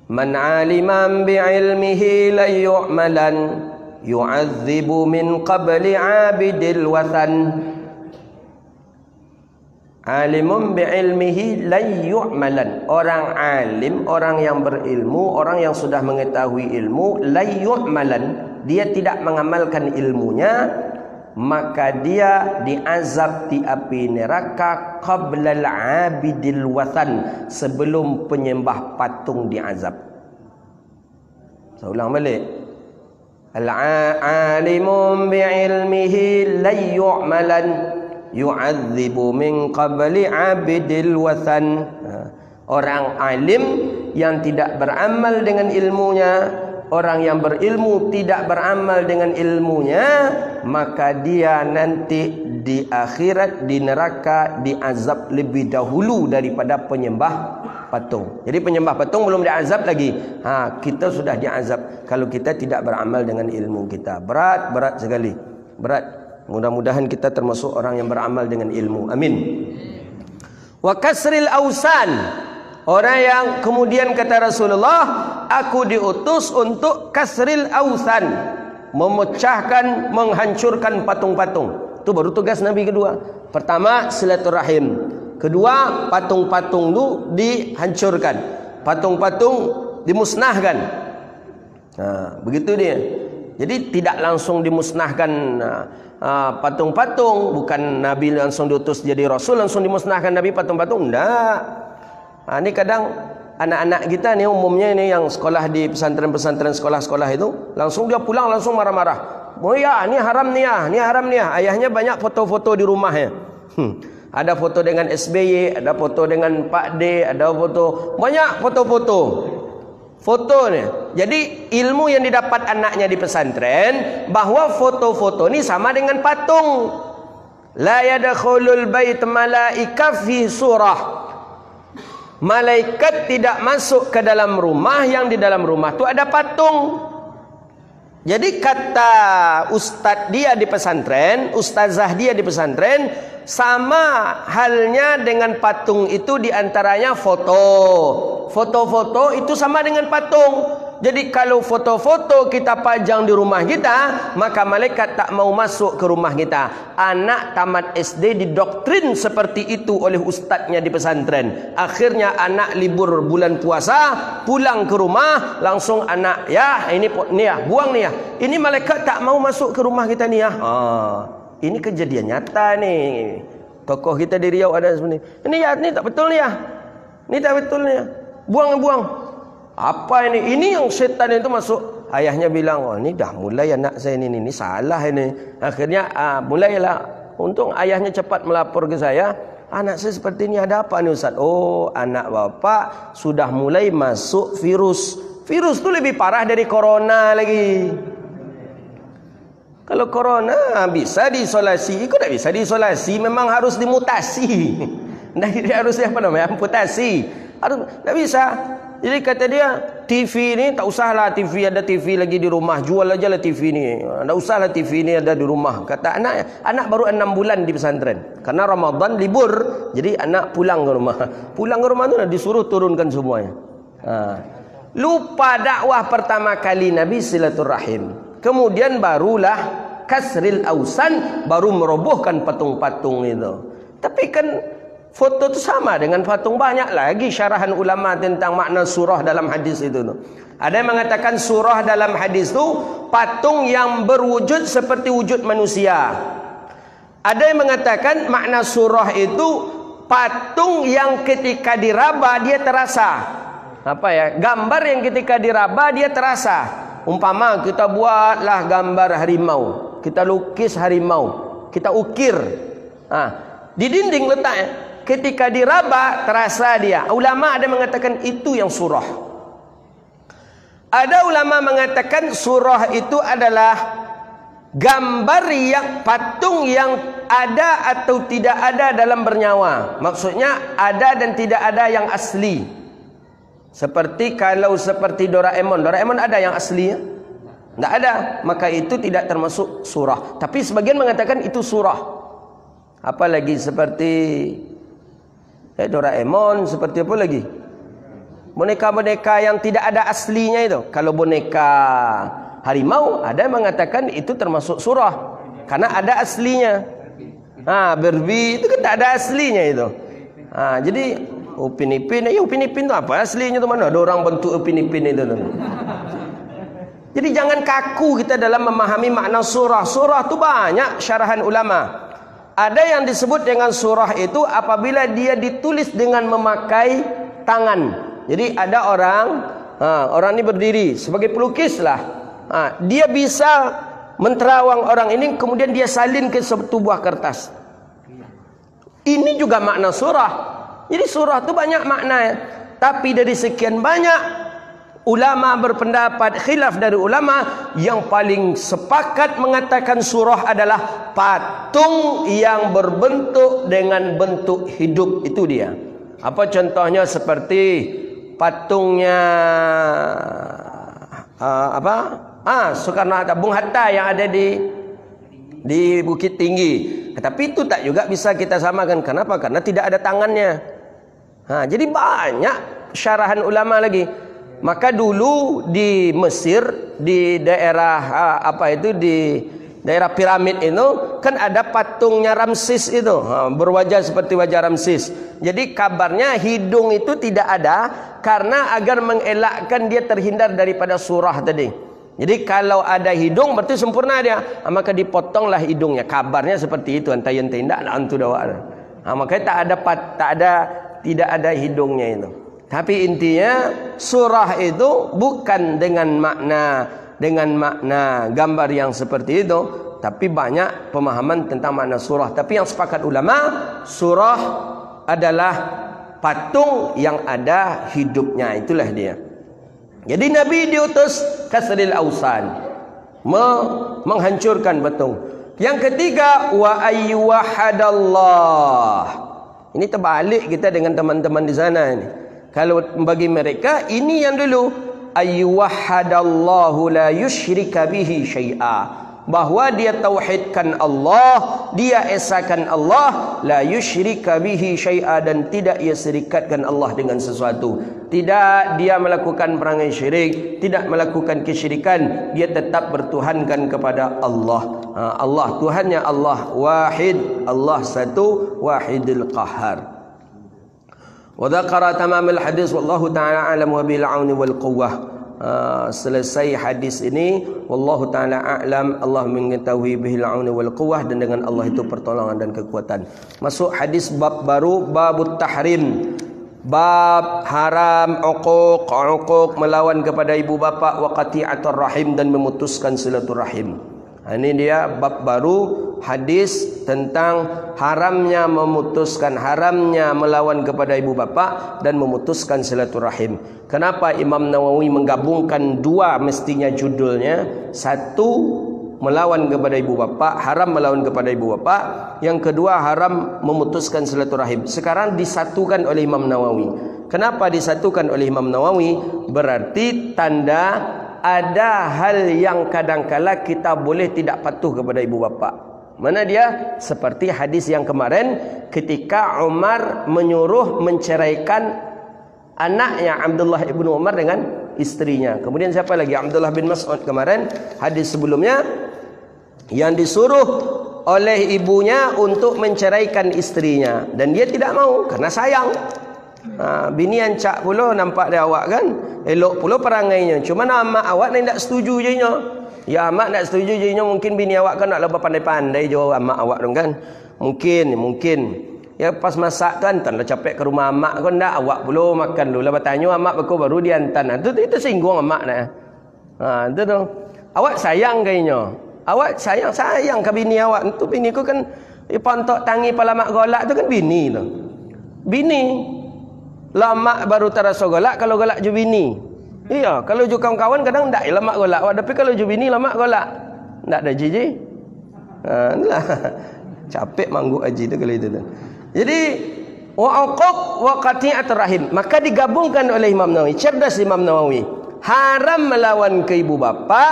Man aliman bi'ilmihi la yu'malan yu'adzibu min qabli 'abidil wathan. Alimun bi'ilmihi la yu'malan, orang alim, orang yang berilmu, orang yang sudah mengetahui ilmu, la yu'malan, dia tidak mengamalkan ilmunya, maka dia diazab di api neraka qablal abidil wathan, sebelum penyembah patung diazab. Saya ulang balik. Al-alimun bi'ilmihi la yu'malan yu'adzibu min qabli 'abdil wathan. Orang alim yang tidak beramal dengan ilmunya, orang yang berilmu tidak beramal dengan ilmunya, maka dia nanti di akhirat, di neraka, diazab lebih dahulu daripada penyembah patung. Jadi penyembah patung belum diazab lagi. Kita sudah diazab kalau kita tidak beramal dengan ilmu kita. Berat sekali. Berat. Mudah-mudahan kita termasuk orang yang beramal dengan ilmu. Amin. Wa kasril ausan. Orang yang kemudian kata Rasulullah, aku diutus untuk kasril ausan, memecahkan, menghancurkan patung-patung. Itu baru tugas Nabi kedua. Pertama, silaturahim. Kedua, patung-patung itu dihancurkan, patung-patung dimusnahkan. Begitu dia. Jadi tidak langsung dimusnahkan patung-patung. Bukan Nabi langsung diutus jadi Rasul langsung dimusnahkan Nabi patung-patung. Tidak. Ini kadang anak-anak kita ni umumnya ni yang sekolah di pesantren-pesantren, sekolah-sekolah itu, langsung dia pulang langsung marah-marah. Oh ya, ni haram ni ya, ni haram ni ya. Ayahnya banyak foto-foto di rumahnya. Ada foto dengan SBY, ada foto dengan Pak D, ada foto, banyak foto-foto. Foto ni. Jadi ilmu yang didapat anaknya di pesantren bahwa foto-foto ni sama dengan patung. La yadkhulul bait malaika fi surah. Malaikat tidak masuk ke dalam rumah yang di dalam rumah tu ada patung. Jadi kata ustaz dia di pesantren, ustazah dia di pesantren, sama halnya dengan patung itu diantaranya foto. Foto-foto itu sama dengan patung. Jadi kalau foto-foto kita pajang di rumah kita, maka malaikat tak mau masuk ke rumah kita. Anak tamat SD didoktrin seperti itu oleh ustaznya di pesantren. Akhirnya anak libur bulan puasa, pulang ke rumah, langsung anak, ya ini ni ya, buang ni ya. Ini malaikat tak mau masuk ke rumah kita ni ya. Ini kejadian nyata nih. Tokoh kita di Riau ada seperti ini ya, ini tak betul ni ya. Ini tak betul ni ya. Buang. Apa ini? Ini yang setan itu masuk. Ayahnya bilang, oh ini dah mulai anak saya ini salah ini. Akhirnya mulailah. Untung ayahnya cepat melapor ke saya. Anak saya seperti ini, ada apa nih Ustaz? Oh, anak bapak sudah mulai masuk virus. Virus itu lebih parah dari corona lagi. Kalau corona bisa diisolasi, kok tak bisa diisolasi? Memang harus dimutasi. Harus apa namanya? Amputasi. Harus, tak bisa. Jadi kata dia, TV ni tak usahlah TV, ada TV lagi di rumah, jual aja lah TV ni. Tak usahlah TV ni ada di rumah. Kata anak baru 6 bulan di pesantren. Karena Ramadan libur, jadi anak pulang ke rumah. Pulang ke rumah tu disuruh turunkan semuanya. Lupa dakwah pertama kali Nabi silaturahim. Kemudian barulah kasril ausan, baru merobohkan patung-patung itu. Tapi kan foto itu sama dengan patung. Banyak lagi syarahan ulama tentang makna surah dalam hadis itu. Ada yang mengatakan surah dalam hadis itu patung yang berwujud seperti wujud manusia. Ada yang mengatakan makna surah itu patung yang ketika diraba dia terasa. Apa ya? Gambar yang ketika diraba dia terasa. Umpama kita buatlah gambar harimau, kita lukis harimau, kita ukir. Di dinding letaknya. Ketika diraba terasa dia. Ulama ada mengatakan itu yang surah. Ada ulama mengatakan surah itu adalah gambar yang patung yang ada atau tidak ada dalam bernyawa. Maksudnya ada dan tidak ada yang asli. Seperti kalau seperti Doraemon. Doraemon ada yang asli ya? Tidak ada. Maka itu tidak termasuk surah. Tapi sebagian mengatakan itu surah. Apalagi seperti Doraemon, seperti apa lagi? Boneka-boneka yang tidak ada aslinya itu. Kalau boneka harimau, ada yang mengatakan itu termasuk surah. Karena ada aslinya. Barbie itu kan tak ada aslinya itu. Jadi Upin Ipin, Upin Ipin itu apa aslinya itu mana? Ada orang bentuk Upin Ipin itu. Jadi jangan kaku kita dalam memahami makna surah. Surah itu banyak syarahan ulama. Ada yang disebut dengan surah itu apabila dia ditulis dengan memakai tangan. Jadi ada orang ini berdiri sebagai pelukis lah. Dia bisa menterawang orang ini, kemudian dia salin ke satu buah kertas. Ini juga makna surah. Jadi surah itu banyak makna. Tapi dari sekian banyak ulama berpendapat, khilaf dari ulama, yang paling sepakat mengatakan surah adalah patung yang berbentuk dengan bentuk hidup. Itu dia. Apa contohnya? Seperti patungnya Soekarno-Hatta, Bung Hatta yang ada di Bukit Tinggi. Tapi itu tak juga bisa kita samakan. Kenapa? Karena tidak ada tangannya. Jadi banyak syarahan ulama lagi. Maka dulu di Mesir, di daerah di daerah piramid itu kan ada patungnya Ramses itu, berwajah seperti wajah Ramses. Jadi kabarnya hidung itu tidak ada karena agar mengelakkan dia terhindar daripada surah tadi. Jadi kalau ada hidung berarti sempurna dia. Maka dipotonglah hidungnya. Kabarnya seperti itu. Antai tindak lah antu dawa. Makanya tidak ada hidungnya itu. Tapi intinya surah itu bukan dengan makna gambar yang seperti itu, tapi banyak pemahaman tentang makna surah. Tapi yang sepakat ulama, surah adalah patung yang ada hidupnya. Itulah dia. Jadi Nabi diutus kasril ausan, menghancurkan patung. Yang ketiga, wa ayyuhadallah. Ini terbalik kita dengan teman-teman di sana ini. Kalau bagi mereka ini yang dulu, ayyuhadallahu la yusyrika bihi syai'a, bahwa dia tauhidkan Allah, dia esakan Allah, la yusyrika bihi syai'a, dan tidak ia serikatkan Allah dengan sesuatu. Tidak dia melakukan perangai syirik, tidak melakukan kesyirikan, dia tetap bertuhankan kepada Allah. Allah Tuhannya Allah wahid, Allah satu, wahidul qahhar. Wa dzakara tamamul hadis wallahu taala alam wa bil auni wal quwwah. Selesai hadis ini, wallahu taala a'lam, Allah mengetahui bihil auni wal quwwah, dan dengan Allah itu pertolongan dan kekuatan. Masuk hadis bab baru, babut tahrim, bab haram uquq melawan kepada ibu bapa, wa qati'atur rahim, dan memutuskan silaturahim. Ini dia bab baru, hadis tentang haramnya melawan kepada ibu bapa dan memutuskan silaturahim. Kenapa Imam Nawawi menggabungkan dua mestinya judulnya? Satu, melawan kepada ibu bapa, haram melawan kepada ibu bapa. Yang kedua, haram memutuskan silaturahim. Sekarang disatukan oleh Imam Nawawi. Kenapa disatukan oleh Imam Nawawi? Berarti tanda ada hal yang kadangkala kita boleh tidak patuh kepada ibu bapa. Mana dia? Seperti hadis yang kemarin, ketika Umar menyuruh menceraikan anaknya Abdullah ibn Umar dengan istrinya. Kemudian siapa lagi? Abdullah bin Mas'ud kemarin, hadis sebelumnya, yang disuruh oleh ibunya untuk menceraikan istrinya, dan dia tidak mau karena sayang. Bini ancak pula nampak dia awak kan, elok pula perangainya, cuma mak awak ni tak setuju je nya. Ya mak tak setuju je nya, mungkin bini awak kan nak lebih pandai-pandai je mak awak tu kan. Mungkin ya pas masak kan tak capek ke rumah mak kan, dak awak pula makan dulu lah bertanya mak beku baru dia hantar. Itu singgung mak nak. Itu tu. Awak sayang kayaknya. Awak sayang ke bini awak. Tu bini ku kan pontok tangi pala mak golak tu kan bini tu. Bini lama baru terasa golak kalau golak je bini. Iya, kalau je kawan-kawan kadang ndak lama golak, tapi kalau je bini lama golak. Ndak ada jiji. Itulah. Capek mangguk haji tu kalau itu tu. Jadi wa uquq wa qati'atur rahim, maka digabungkan oleh Imam Nawawi. Cerdas Imam Nawawi. Haram melawan ke ibu bapa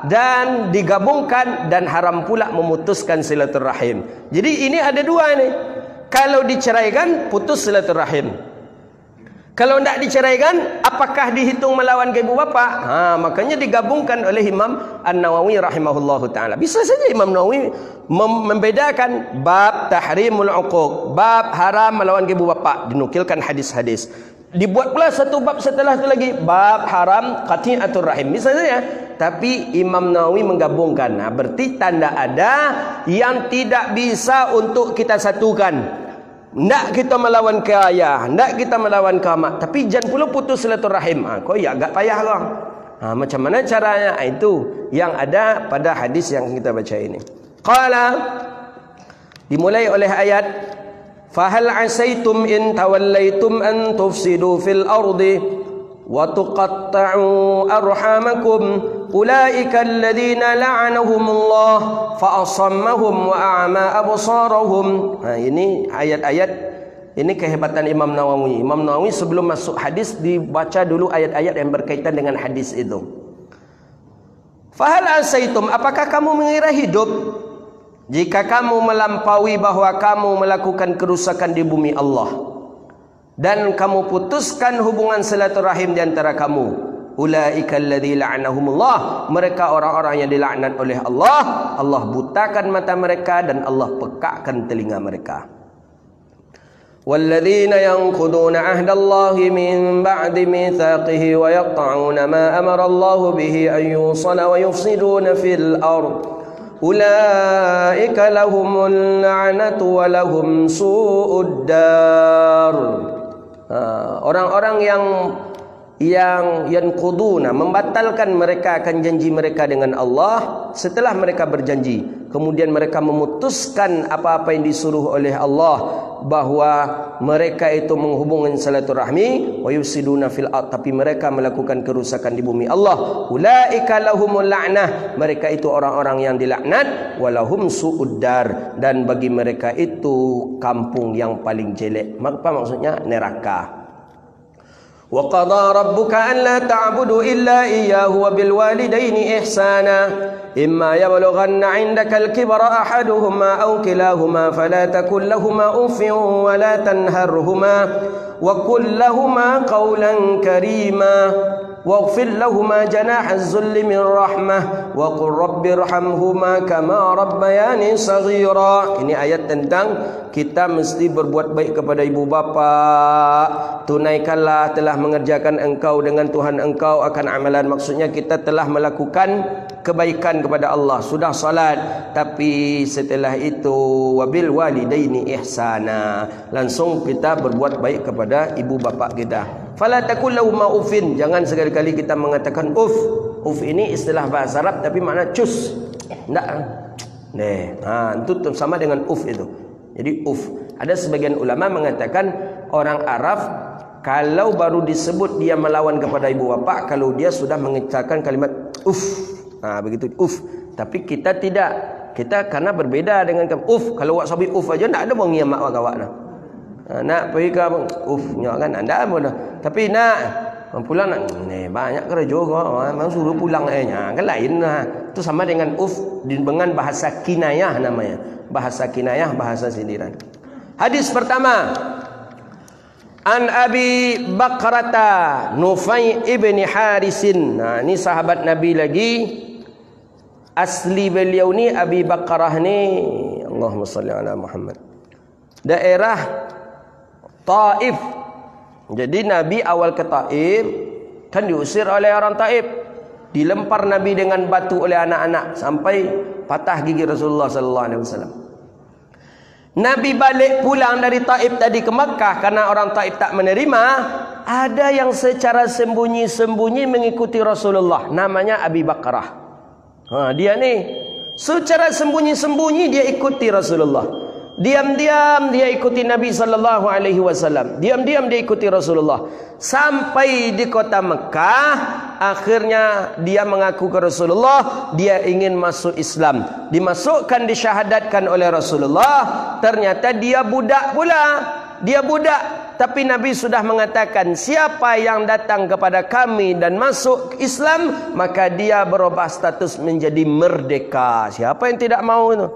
dan digabungkan, dan haram pula memutuskan silaturahim. Jadi ini ada dua ni. Kalau diceraikan putus silaturahim. Kalau tidak diceraikan, apakah dihitung melawan ke ibu bapa? Makanya digabungkan oleh Imam An-Nawawi rahimahullahu ta'ala. Bisa saja Imam Nawawi membedakan bab tahrimul uquq, bab haram melawan ke ibu bapa, dinukilkan hadis-hadis. Dibuat pula satu bab setelah itu lagi, bab haram qati'atur rahim. Bisa saja. Tapi Imam Nawawi menggabungkan. Berarti tanda ada yang tidak bisa untuk kita satukan. Ndak kita melawan ke ayah, ndak kita melawan ke mak, tapi jangan pula putus silaturahim. Kau ya agak payah kau. Macam mana caranya? Itu yang ada pada hadis yang kita baca ini. Qala, dimulai oleh ayat, fahal asaitum in tawallaitum an tufsidu fil ardi wa tuqatta'u arhamakum ulaika alladhina la'anahumullah fa asammahum wa a'ma absarahum. Ini ayat-ayat. Ini kehebatan Imam Nawawi. Imam Nawawi sebelum masuk hadis dibaca dulu ayat-ayat yang berkaitan dengan hadis itu. Fahal asaitum, apakah kamu mengira hidup jika kamu melampaui bahwa kamu melakukan kerusakan di bumi Allah dan kamu putuskan hubungan silaturahim di antara kamu? Ulaika alladzi la'anahumullah, mereka orang-orang yang dilaknat oleh Allah. Allah butakan mata mereka dan Allah pekakkan telinga mereka. والذين ينقضون عهد الله من بعد ميثاقه ويقطعون ما أمر الله به أن يوصل ويفسدون في الأرض أولئك لهم اللعنة ولهم سوء الدار. Orang-orang yang yanquduna, membatalkan mereka akan janji mereka dengan Allah setelah mereka berjanji, kemudian mereka memutuskan apa-apa yang disuruh oleh Allah, bahwa mereka itu menghubungkan silaturahmi, wa yusiduna fil ard, tapi mereka melakukan kerusakan di bumi Allah. Ulaika lahumul la'nah, mereka itu orang-orang yang dilaknat, walahum su'uddar, dan bagi mereka itu kampung yang paling jelek. Apa maksudnya? Neraka. وَقَضَى رَبُّكَ أَلَّا تَعْبُدُوا إِلَّا إِيَّاهُ وَبِالْوَالِدَيْنِ إِحْسَانًا إِمَّا يَبْلُغَنَّ عِندَكَ الْكِبَرَ أَحَدُهُمَا أَوْ كِلَاهُمَا فَلَا تَقُل لَّهُمَا أُفٍّ وَلَا تَنْهَرْهُمَا وَقُل لَّهُمَا قَوْلًا كَرِيمًا وَاغْفِرْ لَهُمَا جَنَاحَ الذُّلِّ مِنْ رَحْمَةٍ وَقُل رَّبِّ ارْحَمْهُمَا كَمَا رَبَّيَانِي صَغِيرًا. Ini ayat tentang kita mesti berbuat baik kepada ibu bapa. Tunaikanlah telah mengerjakan engkau dengan Tuhan engkau akan amalan. Maksudnya kita telah melakukan kebaikan kepada Allah, sudah salat, tapi setelah itu wabil walidaini ihsana, langsung kita berbuat baik kepada ibu bapa kita. Fala taqul lahum ufin, jangan sekali-kali kita mengatakan uf. Uf ini istilah bahasa Arab tapi makna cus. Enggak. Itu sama dengan uf itu. Jadi uf. Ada sebagian ulama mengatakan orang Arab kalau baru disebut dia melawan kepada ibu bapa kalau dia sudah mengucapkan kalimat uf. Begitu uf. Tapi kita tidak. Kita karena berbeda dengan uf. Kalau awak sabi uf aja tak ada bang mak awak dah. Nak pergi ke ufnya kan anda pun dah. Tapi nak pulang nak banyak kerja kok. Memang suruh pulang kan lain lah. Itu sama dengan uf dengan bahasa kinayah namanya. Bahasa kinayah, bahasa sindiran. Hadis pertama, An Abi Bakrata Nufai ibni Harisin. Ini sahabat Nabi lagi. Asli beliau ni Abi Bakrah ni, Allahumma salli ala Muhammad, daerah Taif. Jadi Nabi awal ke Taif kan diusir oleh orang Taif, dilempar Nabi dengan batu oleh anak-anak sampai patah gigi Rasulullah sallallahu alaihi wasallam. Nabi balik pulang dari Taif tadi ke Makkah karena orang Taif tak menerima. Ada yang secara sembunyi-sembunyi mengikuti Rasulullah, namanya Abi Bakrah. Dia ni secara sembunyi-sembunyi dia ikuti Rasulullah. Diam-diam dia ikuti Nabi sallallahu alaihi wasallam. Diam-diam dia ikuti Rasulullah. Sampai di kota Mekah, akhirnya dia mengaku ke Rasulullah, dia ingin masuk Islam. Dimasukkan, disyahadatkan oleh Rasulullah. Ternyata dia budak pula. Dia budak. Tapi Nabi sudah mengatakan, siapa yang datang kepada kami dan masuk Islam, maka dia berubah status menjadi merdeka. Siapa yang tidak mau itu?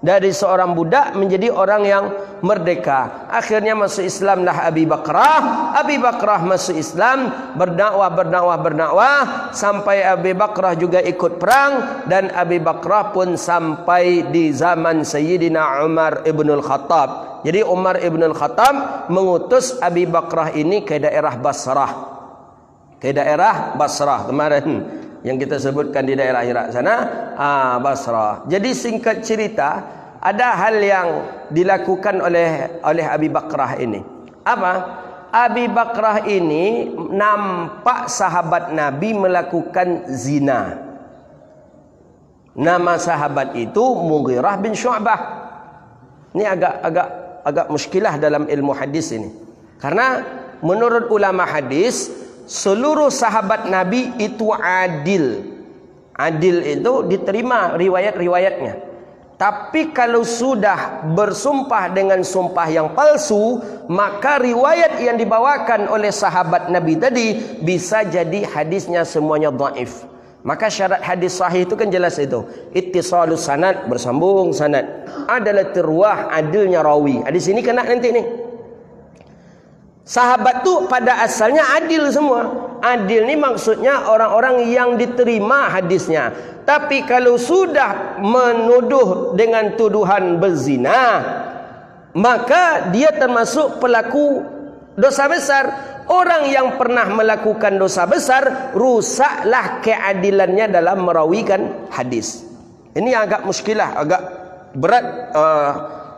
Dari seorang budak menjadi orang yang merdeka. Akhirnya masuk Islamlah Abi Bakrah. Abi Bakrah masuk Islam, berdakwah sampai Abi Bakrah juga ikut perang, dan Abi Bakrah pun sampai di zaman Sayyidina Umar ibn al-Khattab. Jadi Umar ibn al-Khattab mengutus Abi Bakrah ini ke daerah Basrah. Ke daerah Basrah kemarin yang kita sebutkan di daerah Irak sana, Basrah. Jadi singkat cerita, ada hal yang dilakukan oleh Abi Bakrah ini. Apa? Abi Bakrah ini nampak sahabat Nabi melakukan zina. Nama sahabat itu Mughirah bin Syu'bah. Ini agak muskilah dalam ilmu hadis ini. Karena menurut ulama hadis, seluruh sahabat Nabi itu adil. Adil itu diterima riwayat-riwayatnya. Tapi kalau sudah bersumpah dengan sumpah yang palsu, maka riwayat yang dibawakan oleh sahabat Nabi tadi bisa jadi hadisnya semuanya dhaif. Maka syarat hadis sahih itu kan jelas itu. Ittisalus sanad, bersambung sanad. Adalah terwah, adilnya rawi. Di sini kena nanti nih. Sahabat tu pada asalnya adil semua. Adil ni maksudnya orang-orang yang diterima hadisnya. Tapi kalau sudah menuduh dengan tuduhan berzina, maka dia termasuk pelaku dosa besar. Orang yang pernah melakukan dosa besar, rusaklah keadilannya dalam merawikan hadis. Ini agak muskilah, agak berat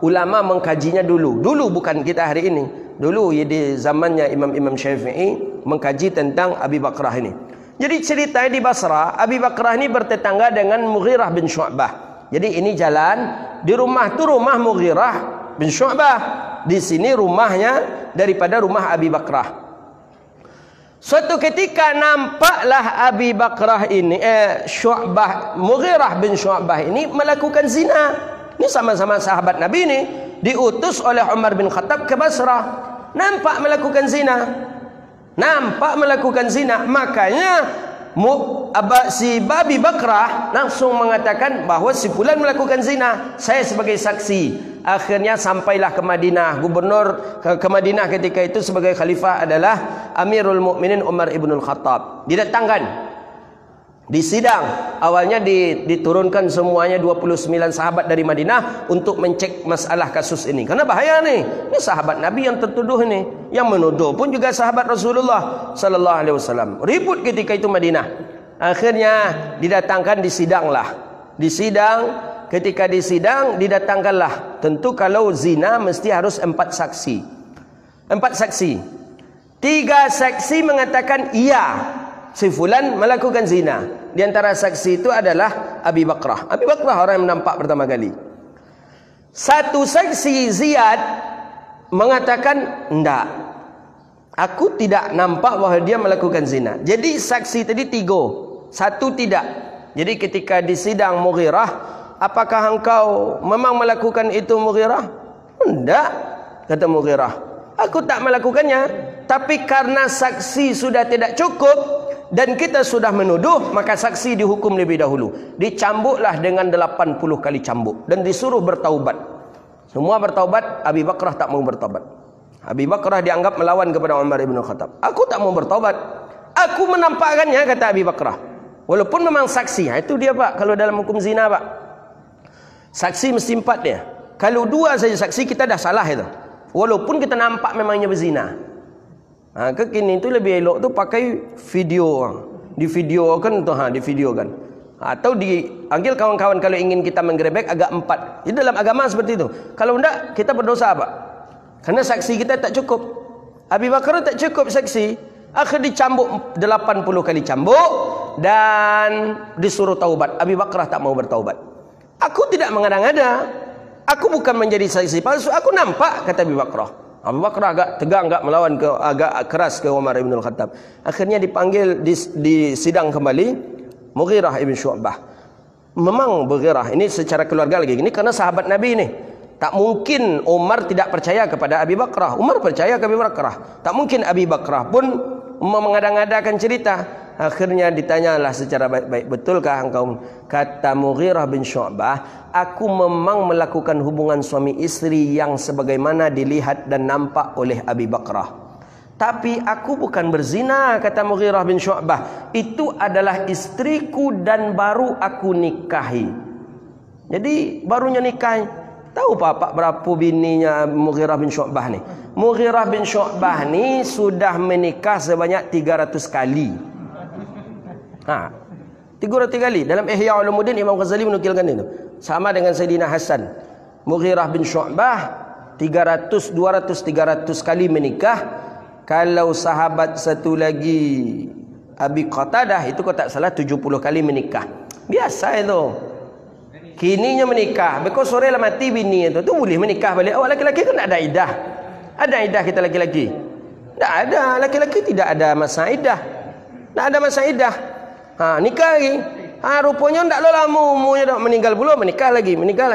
ulama mengkajinya dulu. Dulu bukan kita hari ini. Dulu di zamannya Imam Syafi'i mengkaji tentang Abi Bakrah ini. Jadi ceritanya di Basrah, Abi Bakrah ini bertetangga dengan Mughirah bin Syu'bah. Jadi ini jalan, di rumah tu rumah Mughirah bin Syu'bah. Di sini rumahnya daripada rumah Abi Bakrah. Suatu ketika nampaklah Abi Bakrah ini Mughirah bin Syu'bah ini melakukan zina. Ini sama-sama sahabat Nabi ini, diutus oleh Umar bin Khattab ke Basrah. Nampak melakukan zina. Makanya si Abi Bakrah langsung mengatakan bahawa si fulan melakukan zina. Saya sebagai saksi. Akhirnya sampailah ke Madinah. Gubernur ke Madinah ketika itu sebagai khalifah adalah Amirul Mukminin Umar ibn Khattab. Didatangkan, disidang. Awalnya diturunkan semuanya 29 sahabat dari Madinah untuk mencek masalah kasus ini. Karena bahaya nih. Ini sahabat Nabi yang tertuduh ini. Yang menuduh pun juga sahabat Rasulullah sallallahu alaihi wasallam. Ribut ketika itu Madinah. Akhirnya didatangkan, disidanglah. Ketika disidang didatangkanlah. Tentu kalau zina mesti harus 4 saksi. 4 saksi. 3 saksi mengatakan iya, si fulan melakukan zina. Di antara saksi itu adalah Abi Bakrah. Abi Bakrah orang yang nampak pertama kali. 1 saksi Ziyad mengatakan enggak, aku tidak nampak bahawa dia melakukan zina. Jadi saksi tadi 3, 1 tidak. Jadi ketika disidang Mughirah, apakah engkau memang melakukan itu Mughirah? Enggak, kata Mughirah. Aku tak melakukannya. Tapi karena saksi sudah tidak cukup dan kita sudah menuduh, maka saksi dihukum lebih dahulu. Dicambuklah dengan 80 kali cambuk dan disuruh bertaubat. Semua bertaubat. Abi Bakrah tak mau bertaubat. Abi Bakrah dianggap melawan kepada Umar ibn Khattab. Aku tak mau bertaubat. Aku menampakkannya, kata Abi Bakrah. Walaupun memang saksi. Itu dia Pak, kalau dalam hukum zina Pak, saksi mesti 4 dia. Kalau 2 saja saksi kita dah salah itu. Walaupun kita nampak memangnya berzina. Kekini itu lebih elok tu pakai video. Divideokan tu, divideokan. Atau dipanggil kawan-kawan kalau ingin kita menggerebek agak 4. Itu dalam agama seperti itu. Kalau tidak, kita berdosa Pak. Karena saksi kita tak cukup. Abi Bakrah tak cukup saksi. Akhir dicambuk 80 kali cambuk dan disuruh taubat. Abi Bakrah tak mau bertaubat. Aku tidak mengada-ngada. Aku bukan menjadi saksi palsu. Aku nampak, kata Abi Bakrah. Abu Bakrah agak tegang, agak melawan, agak keras ke Umar ibn Khattab. Akhirnya dipanggil, disidang kembali Mughirah ibn Syu'bah. Memang Mughirah ini secara keluarga lagi. Ini karena sahabat Nabi ini. Tak mungkin Umar tidak percaya kepada Abi Bakrah. Umar percaya kepada Abi Bakrah. Tak mungkin Abi Bakrah pun mengada-ngadakan cerita. Akhirnya ditanyalah secara baik-baik, betulkah engkau? Kata Mughirah bin Syu'bah, aku memang melakukan hubungan suami istri yang sebagaimana dilihat dan nampak oleh Abi Bakrah. Tapi aku bukan berzina, kata Mughirah bin Syu'bah. Itu adalah istriku dan baru aku nikahi. Jadi barunya nikahi. Tahu Pak berapa bininya Mughirah bin Syu'bah ni? Mughirah bin Syu'bah ni sudah menikah sebanyak 300 kali. 300 kali. Dalam Ihya Ulumuddin Imam Ghazali menukilkan itu. Sama dengan Sayyidina Hasan. Mughirah bin Syu'bah 200-300 kali menikah. Kalau sahabat satu lagi Abi Qatadah itu kalau tak salah 70 kali menikah. Biasa itu. Kininya menikah. Because sore lah mati bini itu. Tu boleh menikah balik. Awak laki-laki kan tak ada iddah. Ada iddah kita laki-laki? Tak ada. Laki-laki tidak ada masa iddah. Tak ada masa iddah. Nikah lagi. Rupanya tak lama umurnya dah meninggal pula, menikah lagi, meninggal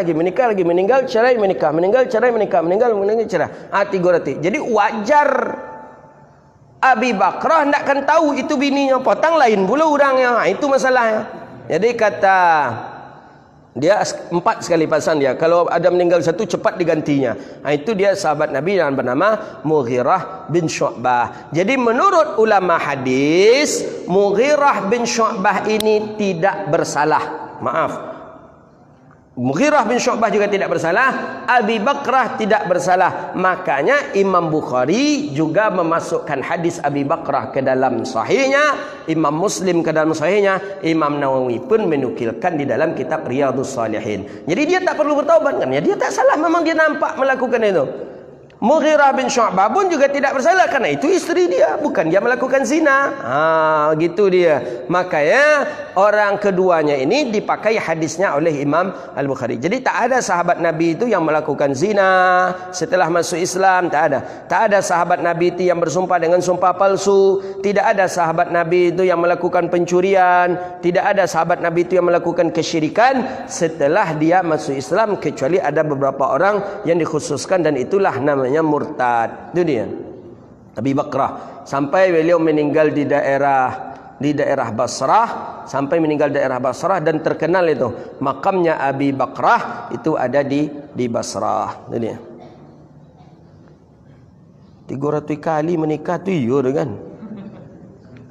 cerai menikah, meninggal cerai menikah, meninggal cerai. 3 rati. Jadi wajar Abi Bakrah takkan tahu itu bininya potong lain pula orangnya. Itu masalahnya. Jadi kata dia 4 sekali pasang dia. Kalau ada meninggal satu cepat digantinya. Itu dia sahabat Nabi yang bernama Mughirah bin Syu'bah. Jadi menurut ulama hadis, Mughirah bin Syu'bah ini tidak bersalah. Maaf. Mughirah bin Syu'bah juga tidak bersalah, Abi Bakrah tidak bersalah. Makanya Imam Bukhari juga memasukkan hadis Abi Bakrah ke dalam sahihnya, Imam Muslim ke dalam sahihnya, Imam Nawawi pun menukilkan di dalam kitab Riyadhus Shalihin. Jadi dia tak perlu bertaubat kan? Ya, dia tak salah, memang dia nampak melakukan itu. Mughirah bin Syu'bah pun juga tidak bersalah karena itu isteri dia, bukan dia melakukan zina. Gitu dia. Makanya orang keduanya ini dipakai hadisnya oleh Imam Al-Bukhari. Jadi tak ada sahabat Nabi itu yang melakukan zina setelah masuk Islam, tak ada. Tak ada sahabat Nabi itu yang bersumpah dengan sumpah palsu, tidak ada sahabat Nabi itu yang melakukan pencurian, tidak ada sahabat Nabi itu yang melakukan kesyirikan setelah dia masuk Islam, kecuali ada beberapa orang yang dikhususkan dan itulah namanya murtad. Itu dia Abi Bakrah sampai beliau meninggal di daerah Basrah, sampai meninggal daerah Basrah dan terkenal itu makamnya Abi Bakrah itu ada di Basrah. Itu dia 300 kali menikah tu iya kan.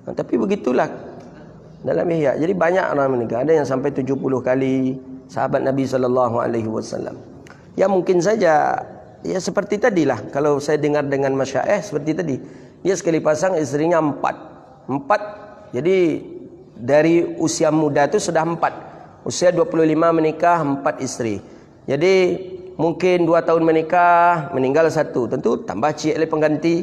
Tapi begitulah dalam ihya. Jadi banyak orang menikah, ada yang sampai 70 kali sahabat Nabi SAW. Ya mungkin saja ya seperti tadilah, kalau saya dengar dengan masyaikh seperti tadi, dia sekali pasang istrinya 4. Jadi dari usia muda itu sudah 4. Usia 25 menikah 4 istri. Jadi mungkin 2 tahun menikah, meninggal 1. Tentu tambah cik oleh pengganti.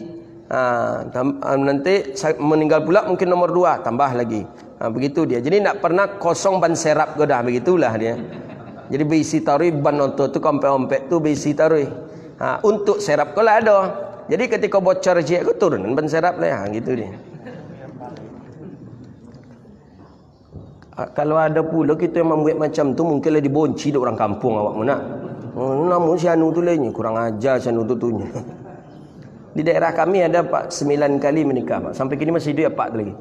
Nanti meninggal pula mungkin nomor 2, tambah lagi. Begitu dia. Jadi tak pernah kosong ban serap godah, begitulah dia. Jadi berisi tarui ban nonton tu kompek-kompek tu berisi tarui. Untuk serap kau lah ada. Jadi ketika bocor je aku turun ban serap lah, gitu dia. Kalau ada pula kita yang membuat macam tu, mungkinlah dibonci dek orang kampung awak mana. Namun si anu tu lainnya kurang ajar si anu tu tuhnya. Di daerah kami ada Pak 9 kali menikah Pak. Sampai kini masih hidup Pak tu lagi.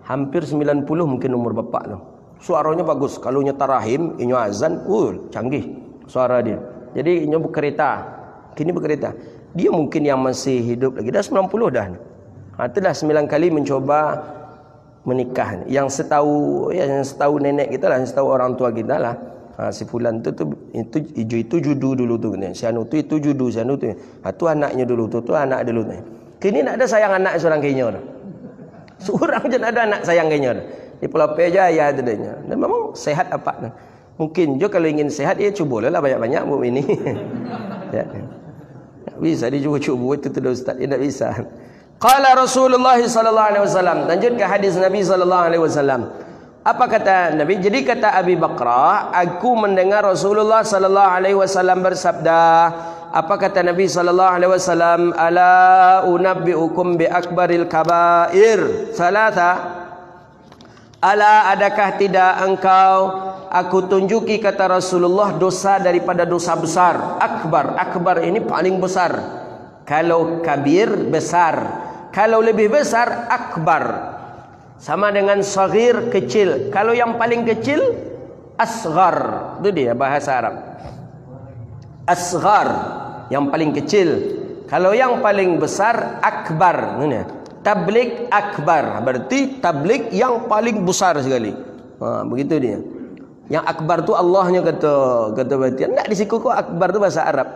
Hampir 90 mungkin umur bapak tu. Suaranya bagus. Kalau nyetar rahim, inyo azan, canggih suara dia. Jadi inyo berkereta. Kini berkereta. Dia mungkin yang masih hidup lagi. Dah 90 dah. Itulah 9 kali mencoba menikah. Yang setahu nenek kita lah, yang setahu orang tua kita lah. Si fulan tu itu judu dulu tu. Si anu tu itu judu, si anu tu. Tu anaknya dulu tu anak dulu tu. Kini nak ada sayang anak seorang kayaknya tu. Seorang je nak ada anak sayang kayaknya tu. Di Pulau Pejaya tu dia. Dan memang sehat apa tu. Mungkin je kalau ingin sehat ya cubalah banyak-banyak buat ini. Ya. Bisa dia juga cuba itu tu ustaz, dia tak bisa. Qala Rasulullah sallallahu alaihi wasallam, lanjut ke hadis Nabi sallallahu alaihi wasallam. Apa kata Nabi? Jadi kata Abi Bakrah, aku mendengar Rasulullah sallallahu alaihi wasallam bersabda. Apa kata Nabi sallallahu alaihi wasallam? Ala unabbiukum bi akbaril kabair salasa. Ala adakah tidak engkau aku tunjuki kata Rasulullah dosa daripada dosa besar. Akbar ini paling besar. Kalau kabir besar, kalau lebih besar akbar. Sama dengan saghir kecil. Kalau yang paling kecil asghar. Itu dia bahasa Arab. Asghar yang paling kecil. Kalau yang paling besar akbar. Ini tabligh akbar, berarti tabligh yang paling besar sekali. Begitu dia. Yang akbar tu Allahnya kata berarti. Enggak disiku kok akbar tu bahasa Arab.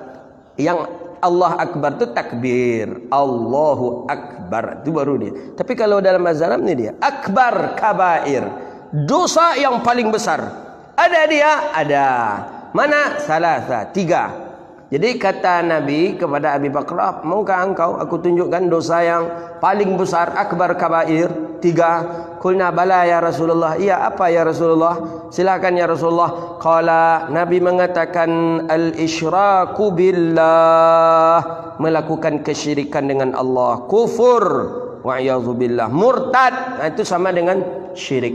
Yang Allah akbar tu takbir. Allahu akbar tu baru dia. Tapi kalau dalam bahasa Arab ni dia akbar kabair. Dosa yang paling besar. Ada dia? Ada. Mana? Salasa, 3. Jadi kata Nabi kepada Abi Bakrah, maukah engkau aku tunjukkan dosa yang paling besar, akbar kabair, 3? Qulna bala ya Rasulullah. Iya, apa ya Rasulullah? Silakan ya Rasulullah. Qala, Nabi mengatakan al-isyraku billah, melakukan kesyirikan dengan Allah, kufur, wa'iyadzubillah, murtad. Itu sama dengan syirik.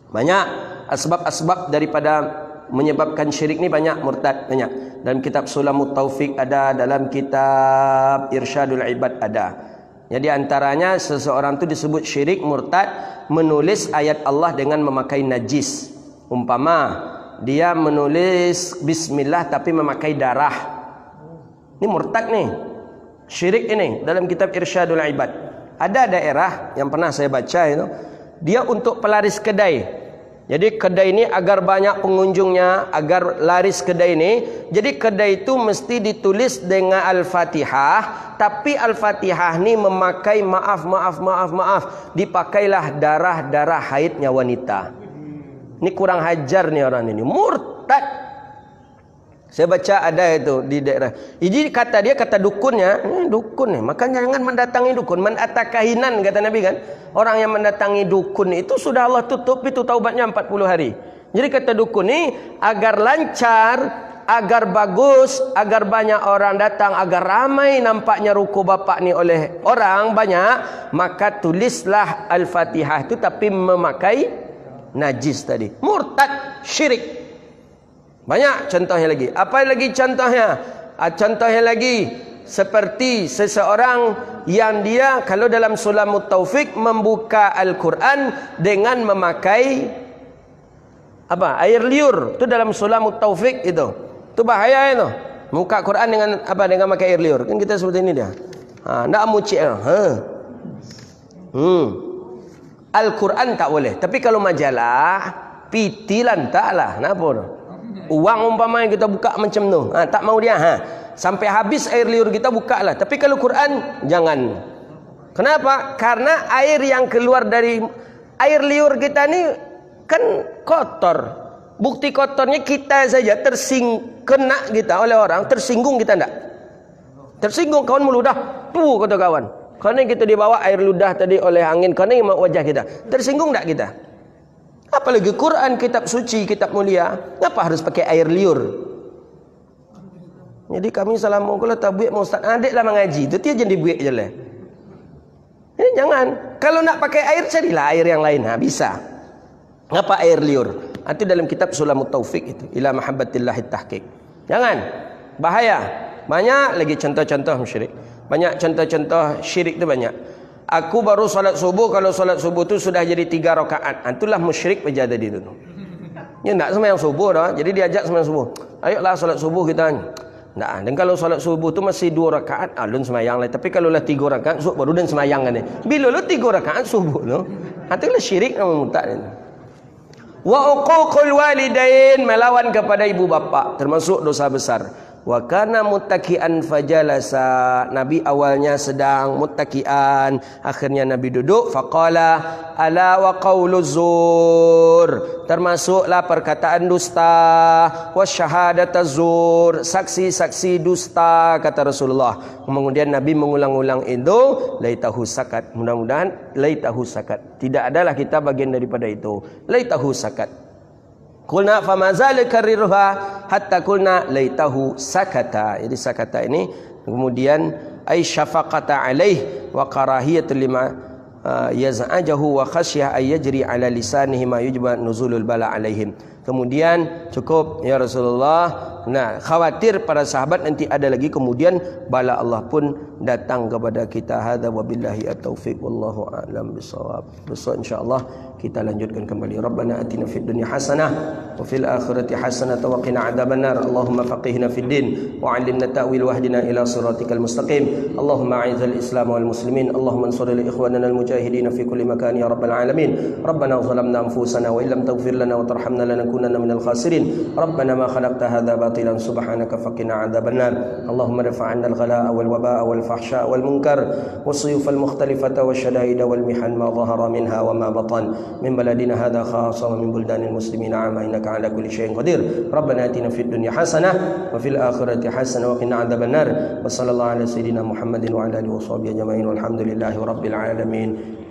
Banyak asbab-asbab daripada menyebabkan syirik ni, banyak. Murtad banyak. Dalam kitab Sulamut Taufik ada, dalam kitab Irsyadul Ibad ada. Jadi antaranya seseorang tu disebut syirik, murtad, menulis ayat Allah dengan memakai najis. Umpama dia menulis bismillah tapi memakai darah. Ini murtad nih. Syirik ini dalam kitab Irsyadul Ibad. Ada daerah yang pernah saya baca itu, dia untuk pelaris kedai. Jadi kedai ini agar banyak pengunjungnya, agar laris kedai ini, jadi kedai itu mesti ditulis dengan Al-Fatihah, tapi Al-Fatihah ni memakai maaf, dipakailah darah haidnya wanita. Ini kurang hajar nih orang ini, murtad. Saya baca ada itu di daerah. Jadi kata dia, kata dukunnya, dukun nih, makanya jangan mendatangi dukun. Man atakahinan, kata Nabi kan. Orang yang mendatangi dukun itu sudah Allah tutup itu taubatnya 40 hari. Jadi kata dukun ini agar lancar, agar bagus, agar banyak orang datang, agar ramai nampaknya ruku bapak ni oleh orang banyak, maka tulislah Al-Fatihah itu tapi memakai najis tadi. Murtad, syirik. Banyak contohnya lagi. Apa lagi contohnya? Contohnya lagi seperti seseorang yang dia kalau dalam Sulamut Taufik membuka Al-Quran dengan memakai apa? Air liur. Itu dalam Sulamut Taufik itu. Itu bahaya itu. Buka Quran dengan apa? Dengan memakai air liur. Kan kita seperti ini dia. Nak mucik. Al-Quran tak boleh. Tapi kalau majalah, pitilan taklah. Kenapa tu? Uang umpamanya kita buka macam tu, tak mau dia, sampai habis air liur kita buka lah. Tapi kalau Quran jangan. Kenapa? Karena air yang keluar dari air liur kita ni kan kotor. Bukti kotornya kita saja kena kita oleh orang, tersinggung kita enggak? Tersinggung, kawan meludah, tuh kata kawan. Karena kita dibawa air ludah tadi oleh angin, karena yang wajah kita. Tersinggung enggak kita? Apalagi Quran, kitab suci, kitab mulia, kenapa harus pakai air liur? Jadi kami selama kalau tak buat Ustaz adik lah mengaji, itu dia jadi buat je lah. Ini jangan. Kalau nak pakai air, carilah air yang lain. Bisa. Ngapa air liur? Itu dalam kitab Sulamut Taufik itu. Ila mahabbatillahi tahqiq. Jangan. Bahaya. Banyak lagi contoh-contoh syirik. Banyak contoh-contoh syirik itu banyak. Aku baru solat subuh, kalau solat subuh tu sudah jadi 3 rakaat. Itulah musyrik aja tadi tu. Ya tak sembahyang subuh dah. Jadi diajak sembahyang subuh. Ayolah solat subuh kita. Tak. Dan kalau solat subuh tu masih 2 rakaat, alun sembahyang lah. Tapi kalau lah 3 rakaat, baru dan sembahyang kan ni. Bila lu 3 rakaat subuh tu, itulah syirik nama murtad ni. Wa uququl walidain, melawan kepada ibu bapa, termasuk dosa besar. Wa kana muttaki'an fajalasa, Nabi awalnya sedang muttaki'an, akhirnya Nabi duduk. Faqala ala wa qauluz zur, termasuklah perkataan dusta, wa syahadataz zur, saksi-saksi dusta, kata Rasulullah. Kemudian Nabi mengulang-ulang itu, laitahu sakat, mudah-mudahan laitahu sakat. Tidak adalah kita bagian daripada itu. Laitahu sakat. Qulna famazal karriruha hatta qulna laitahu sakata. Jadi sakata ini kemudian ay syafaqata alaih wa karahiyatul lima yaz'ajahu wa khasyah ay yajri ala lisanihi ma yujba nuzulul bala alaihim. Kemudian cukup ya Rasulullah. Nah, khawatir para sahabat nanti ada lagi kemudian bala Allah pun datang kepada kita. Hadza wabillahi at-taufiq wallahu a'lam bissawab. Besok insyaallah kita lanjutkan kembali. Rabbana atina fid dunya hasanah wa fil akhirati hasanah wa qina adzabannar. Allahumma faqihna fid din wa 'allimna ta'wil wahdina ila siratikal mustaqim. Allahumma a'izzal islam wal muslimin. Allahumma ansur li ikhwanina al mujahidin fi kulli makan ya rabbal alamin. Rabbana zalamna anfusana wa illam taghfir lana wa tarhamna lanakunanna lanakunanna minal khasirin. Rabbana ma khalaqta hadza batilan subhanaka faqina adzabannar. Allahumma dafa' 'anna al-ghalaa'a wal wabaa'a wal fahsya'a wal munkar was-suyuf al-mukhtalifata wasyada'ida wal mihan ma dhahara minha wa ma batan min baladina hadza khassa wa min buldanil muslimin 'amma innaka 'ala kulli syai'in qadir. Rabbana atina fid dunya hasanah wa fil akhirati hasanah wa qina adzabannar. Wa sallallahu ala sayyidina Muhammadin wa ala alihi wa sahbihi ajma'in walhamdulillahi rabbil alamin.